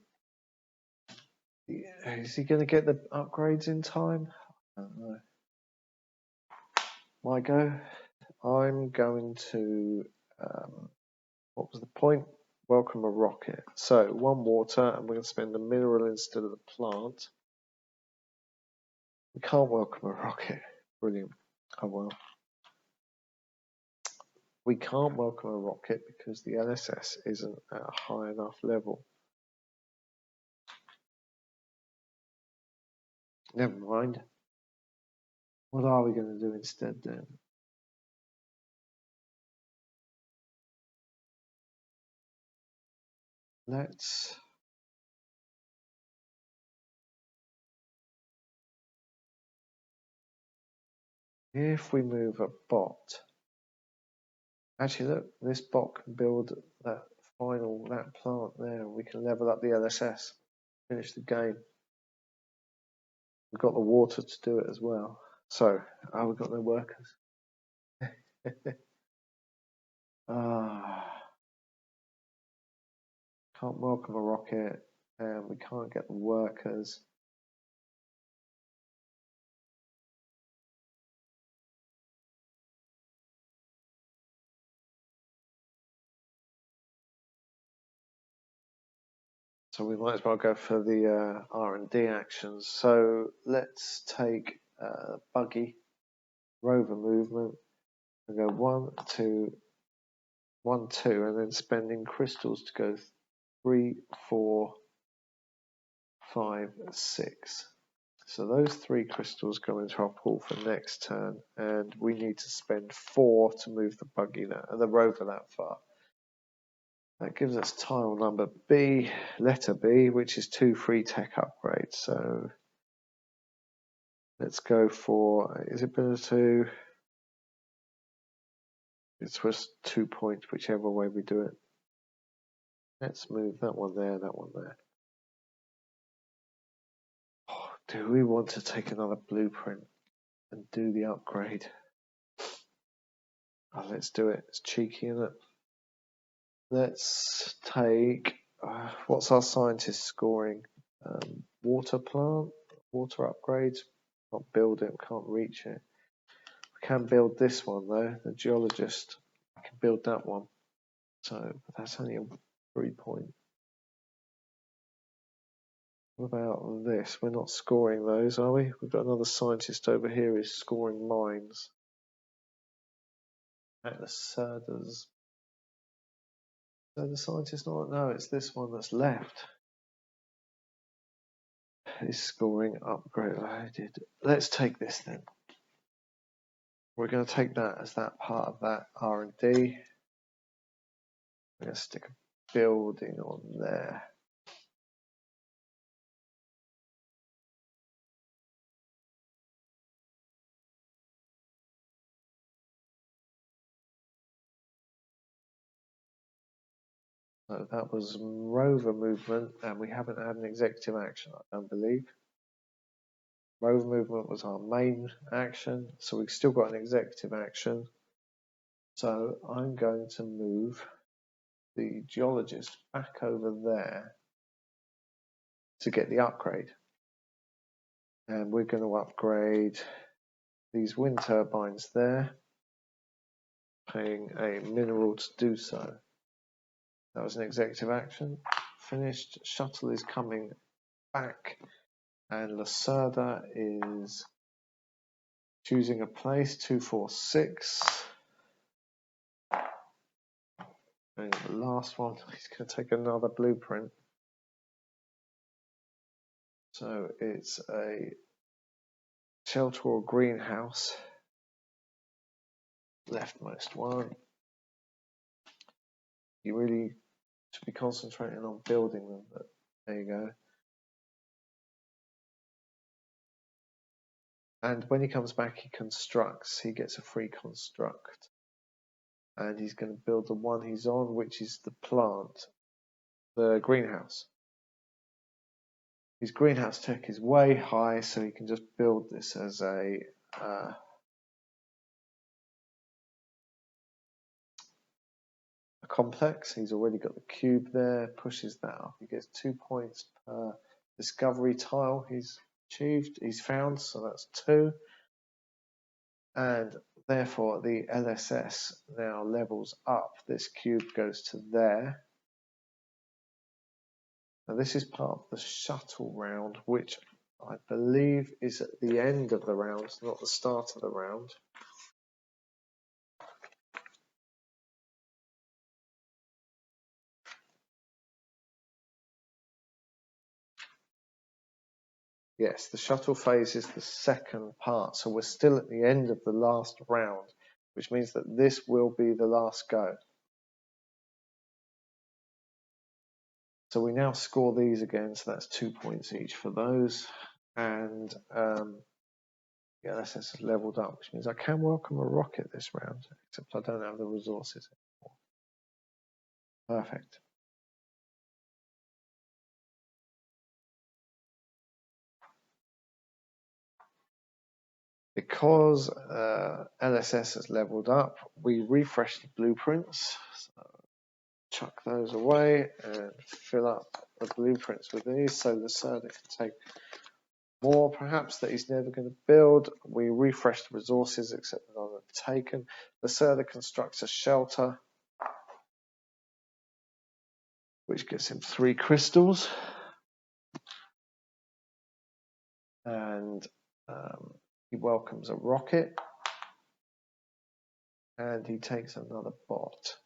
Speaker 1: Yeah, is he going to get the upgrades in time? I don't know. My go. I'm going to. What was the point? Welcome a rocket. So 1 water, and we're going to spend a mineral instead of the plant. We can't welcome a rocket. Brilliant. Oh well. We can't welcome a rocket because the LSS isn't at a high enough level. Never mind. What are we going to do instead then? Let's. If we move a bot. Actually, look, this bot can build that plant there. We can level up the LSS, finish the game. We've got the water to do it as well. So, we've got no workers. Can't welcome a rocket, and we can't get the workers. So we might as well go for the R&D actions. So let's take buggy, rover movement, and go 1, 2, 1, 2, and then spending crystals to go 3, 4, 5, 6. So those 3 crystals go into our pool for next turn, and we need to spend 4 to move the buggy the rover that far. That gives us tile number B, letter B, which is 2 free tech upgrades. So let's go for, is it better to, it's worth 2 points, whichever way we do it. Let's move that one there, that one there. Oh, do we want to take another blueprint and do the upgrade? Oh, let's do it. It's cheeky, isn't it? Let's take, what's our scientist scoring? Water plant, water upgrades. Can't build it, can't reach it. We can build this one though, the geologist. I can build that one. So that's only a 3 point. What about this? We're not scoring those, are we? We've got another scientist over here who's scoring mines. Lacerda's. So the scientist not? No, it's this one that's left. Is scoring upgraded. Let's take this then. We're going to take that as that part of that R&D. We're going to stick a building on there. So that was rover movement, and we haven't had an executive action, I don't believe. Rover movement was our main action, so we've still got an executive action. So I'm going to move the geologist back over there to get the upgrade. And we're going to upgrade these wind turbines there, paying a mineral to do so. That was an executive action. Finished. Shuttle is coming back, and Lacerda is choosing a place, 2, 4, 6. And the last one, he's going to take another blueprint. So it's a shelter or greenhouse. Leftmost one. You really should be concentrating on building them, but there you go. And when he comes back, he constructs. He gets a free construct. And he's going to build the one he's on, which is the plant, the greenhouse. His greenhouse tech is way high, so he can just build this as a complex. He's already got the cube there, pushes that up. He gets 2 points per discovery tile he's achieved, he's found, so that's 2. And therefore the LSS now levels up. This cube goes to there. Now this is part of the shuttle round, which I believe is at the end of the round, not the start of the round. Yes, the shuttle phase is the second part, so we're still at the end of the last round, which means that this will be the last go. So we now score these again, so that's 2 points each for those. And the LSS has leveled up, which means I can welcome a rocket this round, except I don't have the resources anymore. Perfect. Because LSS has leveled up, we refresh the blueprints. So chuck those away and fill up the blueprints with these so Lacerda can take more perhaps that he's never going to build. We refresh the resources except that none are taken. Lacerda constructs a shelter which gives him 3 crystals, and he welcomes a rocket, and he takes another bot.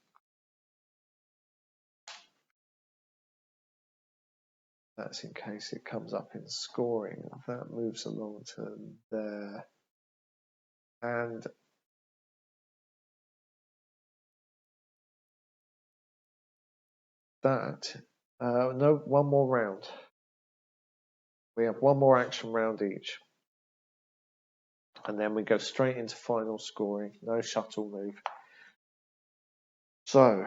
Speaker 1: That's in case it comes up in scoring. That moves along to there. And that, no, one more round. We have one more action round each. And then we go straight into final scoring. No shuttle move. So,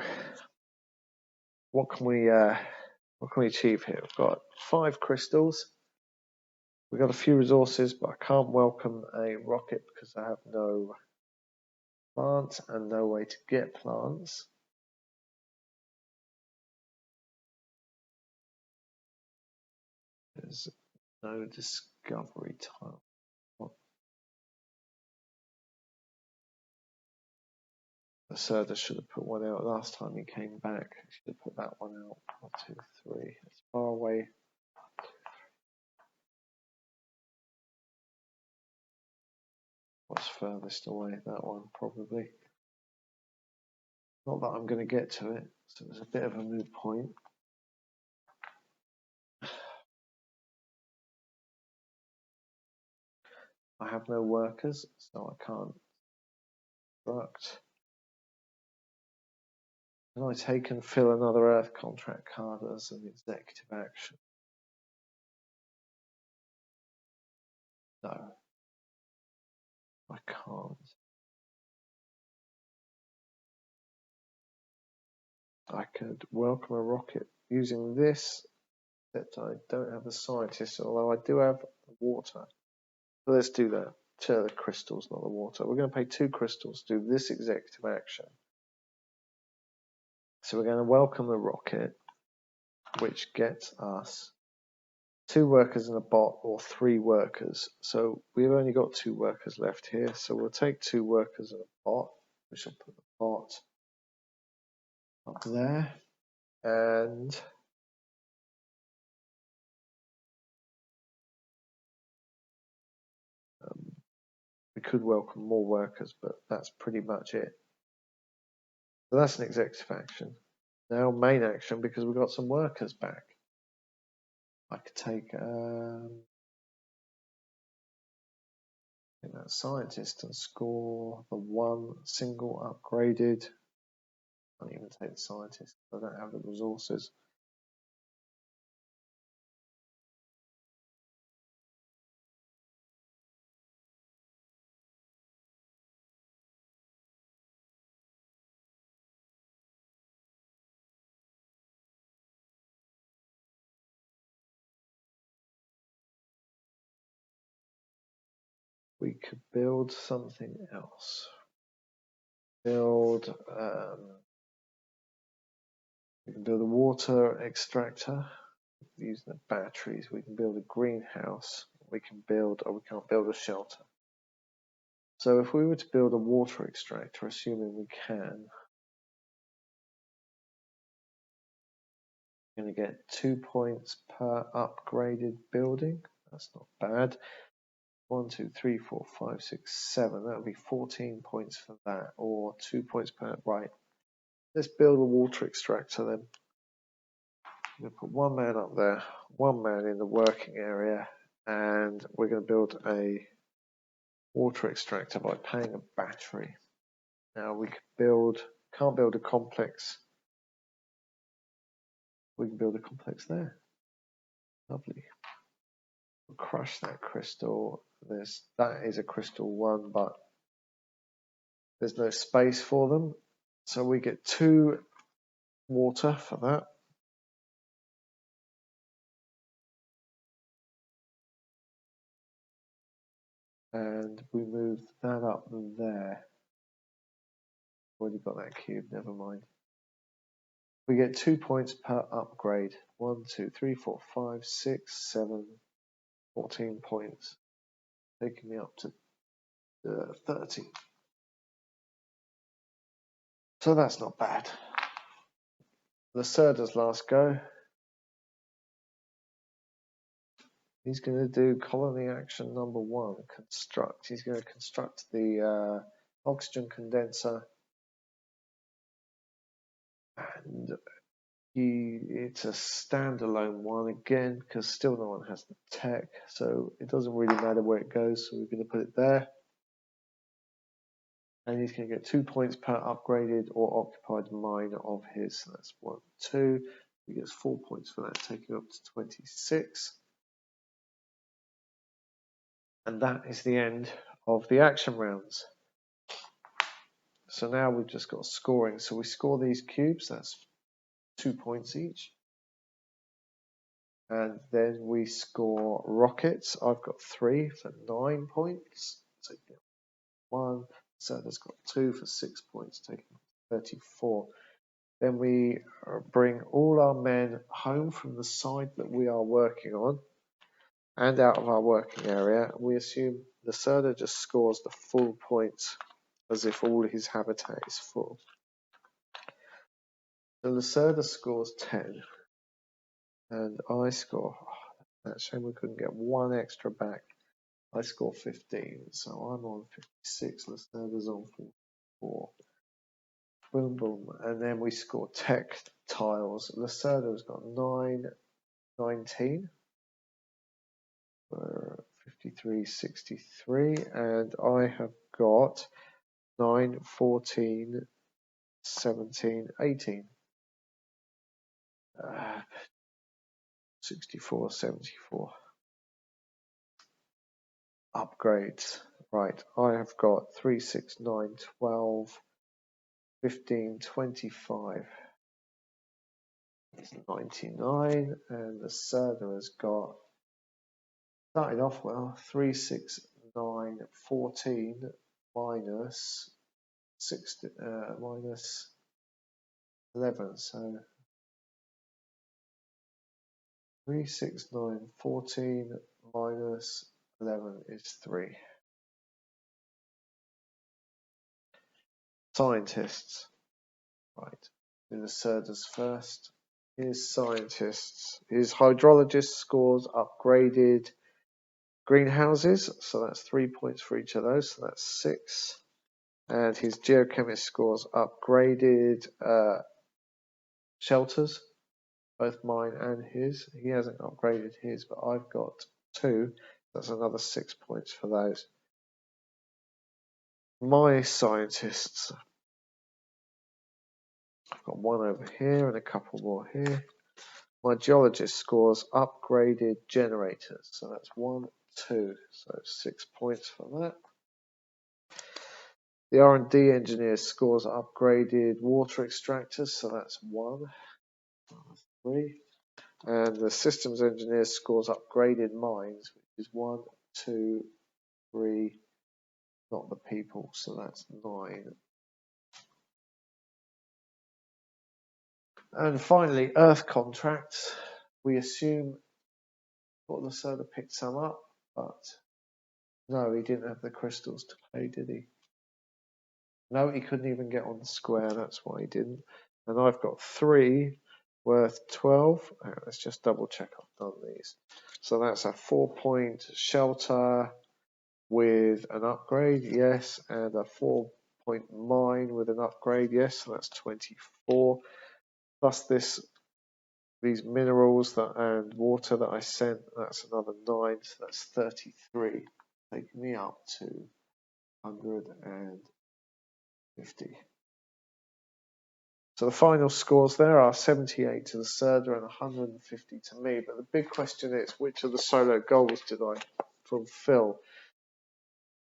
Speaker 1: what can we achieve here? We've got 5 crystals. We've got a few resources, but I can't welcome a rocket because I have no plants and no way to get plants. There's no discovery tile. Lacerda should have put one out last time he came back. He should have put that one out. 1, 2, 3. It's far away. What's furthest away? That one, probably. Not that I'm going to get to it, so it's a bit of a moot point. I have no workers, so I can't construct. Can I take and fill another Earth contract card as an executive action? No, I can't. I could welcome a rocket using this, except I don't have a scientist, although I do have water. So let's do that. To the crystals, not the water. We're going to pay 2 crystals to do this executive action. So we're going to welcome the rocket, which gets us 2 workers and a bot, or 3 workers. So we've only got 2 workers left here. So we'll take 2 workers and a bot. We shall put the bot up there. And we could welcome more workers, but that's pretty much it. So that's an executive action. Now main action, because we've got some workers back. I could take that scientist and score the 1 single upgraded. I can't even take the scientist. I don't have the resources. We could build something else. Build We can build a water extractor using the batteries. We can build a greenhouse. We can build, or we can't build a shelter. So if we were to build a water extractor, assuming we can, we're going to get 2 points per upgraded building. That's not bad. 1, 2, 3, 4, 5, 6, 7. That would be 14 points for that, or 2 points per. Right. Let's build a water extractor then. I'm going to put one man up there, one man in the working area, and we're going to build a water extractor by paying a battery. Now we can't build a complex. We can build a complex there. Lovely. We'll crush that crystal. That is a crystal 1, but there's no space for them. So we get 2 water for that. And we move that up there. Already got that cube, never mind. We get 2 points per upgrade. 1, 2, 3, 4, 5, 6, 7, 14 points. Taking me up to 30. So that's not bad. Lacerda's last go. He's going to do colony action number 1, construct. He's going to construct the oxygen condenser. And it's a standalone one again, because still no one has the tech. So it doesn't really matter where it goes. So we're going to put it there. And he's going to get 2 points per upgraded or occupied mine of his. So that's 1, 2. He gets 4 points for that, taking up to 26. And that is the end of the action rounds. So now we've just got scoring. So we score these cubes, that's 2 points each. And then we score rockets. I've got 3 for 9 points. So 1. Serda's got 2 for 6 points, taking 34. Then we bring all our men home from the side that we are working on and out of our working area. We assume the Lacerda just scores the full points as if all his habitat is full. So Lacerda scores 10 and I score, that's a shame we couldn't get 1 extra back. I score 15, so I'm on 56, Lacerda's on 44. Boom, boom. And then we score tech tiles. Lacerda's got 9, 19. 53, 63. And I have got 9, 14, 17, 18. 64, 74. Upgrades. Right. I have got 3, 6, 9, 12, 15, 25. 99, and the Lacerda has got, starting off well, 3, 6, 9, 14 minus 6, minus 11. So 3, 6, 9, 14 minus 11 is 3. Scientists. Right. The Lacerda's first. His scientists. His hydrologist scores upgraded greenhouses, so that's 3 points for each of those, so that's 6. And his geochemist scores upgraded shelters, both mine and his. He hasn't upgraded his, but I've got 2. That's another 6 points for those. My scientists, I've got 1 over here and a couple more here. My geologist scores upgraded generators, so that's 1, 2, so 6 points for that. The R&D engineer scores upgraded water extractors, so that's 1, 3. And the systems engineer scores upgraded mines, which is 1, 2, 3, not the people, so that's 9. And finally, Earth contracts. We assume Lacerda picked some up, but no, he didn't have the crystals to pay, did he? No, he couldn't even get on the square. That's why he didn't. And I've got 3 worth 12. Let's just double check I've done these. So that's a 4-point shelter with an upgrade, yes, and a 4-point mine with an upgrade, yes. So that's 24. Plus these minerals and water that I sent, that's another 9. So that's 33. Taking me up to 150. So the final scores there are 78 to Lacerda and 150 to me. But the big question is, which of the solo goals did I fulfill?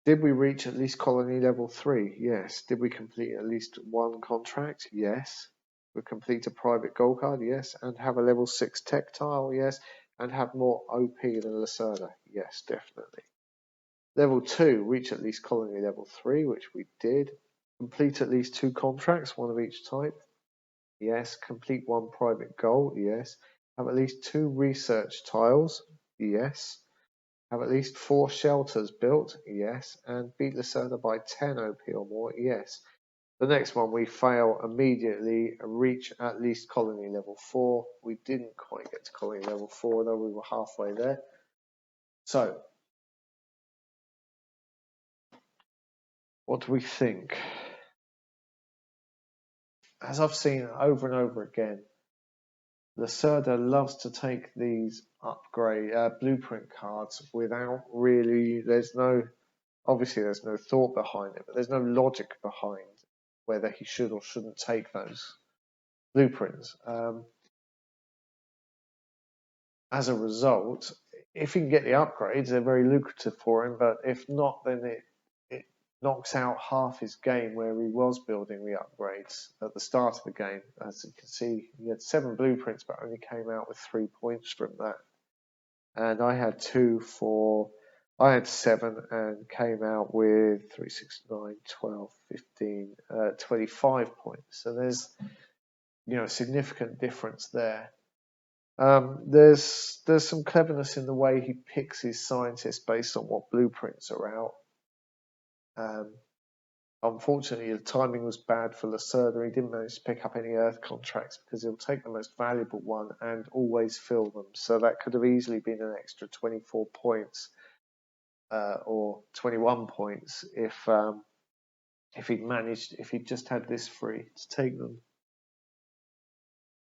Speaker 1: Did we reach at least colony level 3? Yes. Did we complete at least 1 contract? Yes. We complete a private goal card? Yes. And have a level 6 tech tile? Yes. And have more OP than Lacerda? Yes, definitely. Level 2, reach at least colony level 3, which we did. Complete at least 2 contracts, 1 of each type. Yes. Complete 1 private goal? Yes. Have at least 2 research tiles? Yes. Have at least 4 shelters built? Yes. And beat Lacerda by 10 OP or more? Yes. The next one we fail immediately, reach at least colony level 4. We didn't quite get to colony level 4, though we were halfway there. So, what do we think? As I've seen over and over again, Lacerda loves to take these blueprint cards without really, obviously there's no thought behind it, but there's no logic behind whether he should or shouldn't take those blueprints. As a result, if he can get the upgrades, they're very lucrative for him, but if not, then it knocks out half his game where he was building the upgrades at the start of the game. As you can see, he had 7 blueprints, but only came out with 3 points from that. And I had 7 and came out with 3, 6, 9, 12, 15, 25 points. So there's a significant difference there. There's some cleverness in the way he picks his scientists based on what blueprints are out. Unfortunately, the timing was bad for Lacerda. He didn't manage to pick up any Earth contracts because he'll take the most valuable one and always fill them. So that could have easily been an extra 24 points or 21 points if he'd just had this free to take them.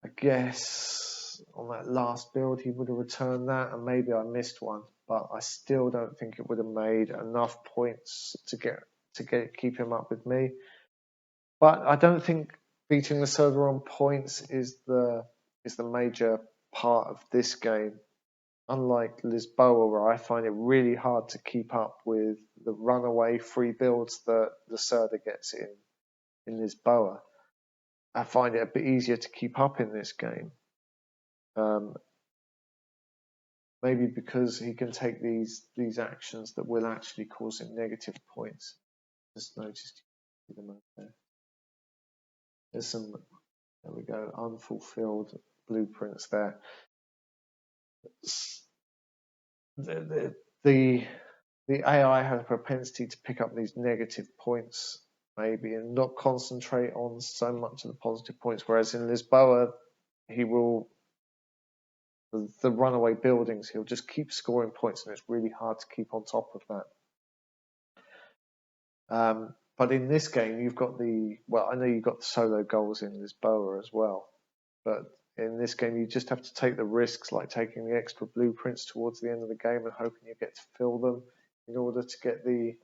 Speaker 1: I guess on that last build he would have returned that, and maybe I missed one, but I still don't think it would have made enough points to keep him up with me. But I don't think beating Lacerda on points is the major part of this game. Unlike Lisboa, where I find it really hard to keep up with the runaway free builds that Lacerda gets in Lisboa, I find it a bit easier to keep up in this game. Maybe because he can take these actions that will actually cause him negative points. Just noticed them out there. There's some, there we go, unfulfilled blueprints there. The AI has a propensity to pick up these negative points maybe and not concentrate on so much of the positive points, whereas in Lisboa he will, the runaway buildings, he'll just keep scoring points and it's really hard to keep on top of that. But in this game you've got I know you've got the solo goals in Lisboa as well, but in this game you just have to take the risks, like taking the extra blueprints towards the end of the game and hoping you get to fill them in order to get the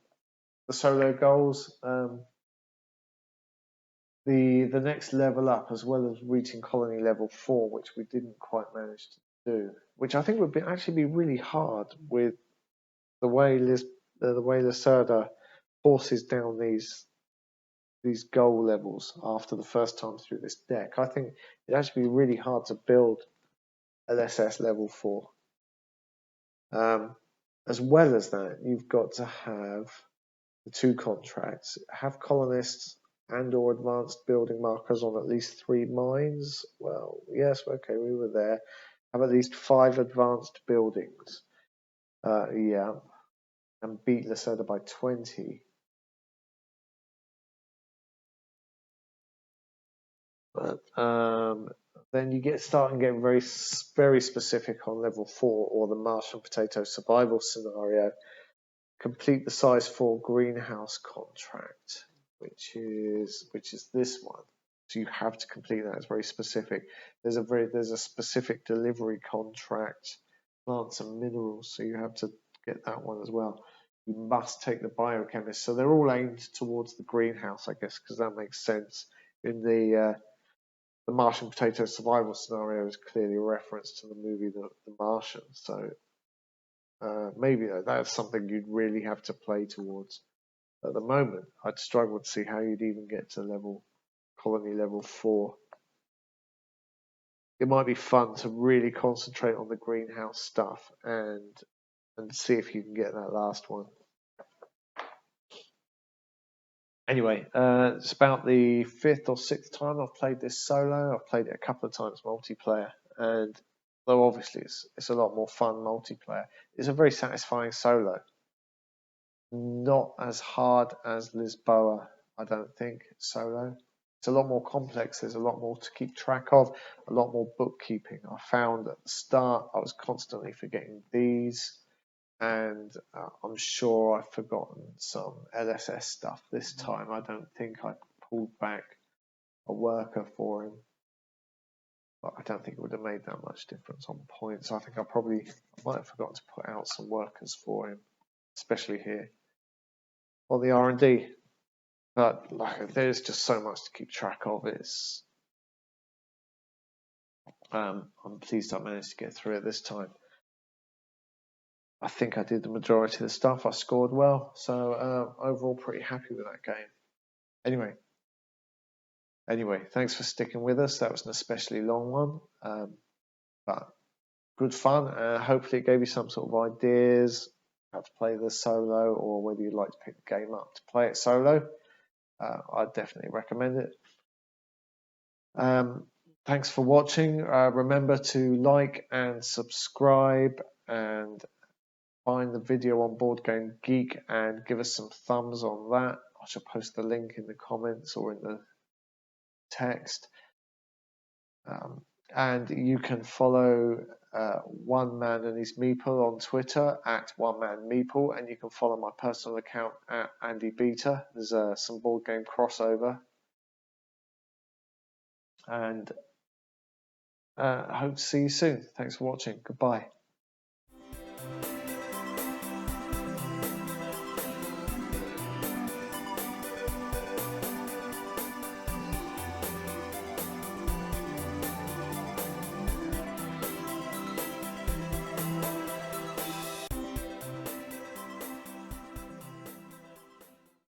Speaker 1: solo goals. The next level up, as well as reaching colony level 4, which we didn't quite manage to do, which I think would actually be really hard with the way Lacerda forces down these goal levels after the first time through this deck. I think it'd actually be really hard to build LSS level 4. As well as that, you've got to have the 2 contracts, have colonists and or advanced building markers on at least 3 mines. Well, yes, okay, we were there. Have at least 5 advanced buildings. Yeah, and beat Lacerda by 20. But then you start getting very specific on level 4 or the Martian potato survival scenario. Complete the size 4 greenhouse contract, which is this one. So you have to complete that. It's very specific. There's a specific delivery contract, plants and minerals. So you have to get that one as well. You must take the biochemist. So they're all aimed towards the greenhouse, I guess, because that makes sense. In the Martian potato survival scenario is clearly a reference to the movie The Martian. So maybe that's something you'd really have to play towards. At the moment, I'd struggle to see how you'd even get to colony level 4. It might be fun to really concentrate on the greenhouse stuff and see if you can get that last one. Anyway, it's about the 5th or 6th time I've played this solo. I've played it a couple of times multiplayer, and though obviously it's a lot more fun multiplayer, it's a very satisfying solo. Not as hard as Lisboa, I don't think, solo. It's a lot more complex. There's a lot more to keep track of, a lot more bookkeeping. I found at the start I was constantly forgetting these, and I'm sure I've forgotten some LSS stuff this time. I don't think I pulled back a worker for him, but I don't think it would have made that much difference on points. I think I might have forgotten to put out some workers for him, especially here on the R&D. But there's just so much to keep track of. I'm pleased I managed to get through it this time. I think I did the majority of the stuff. I scored well, so overall pretty happy with that game. Anyway, thanks for sticking with us. That was an especially long one, but good fun. Hopefully it gave you some sort of ideas how to play this solo, or whether you'd like to pick the game up to play it solo. I'd definitely recommend it. Thanks for watching. Remember to like and subscribe, and find the video on Board Game Geek and give us some thumbs on that. I shall post the link in the comments or in the text. And you can follow One Man and his Meeple on Twitter at One Man Meeple, and you can follow my personal account at Andy Beta. There's some board game crossover, and I hope to see you soon. Thanks for watching. Goodbye.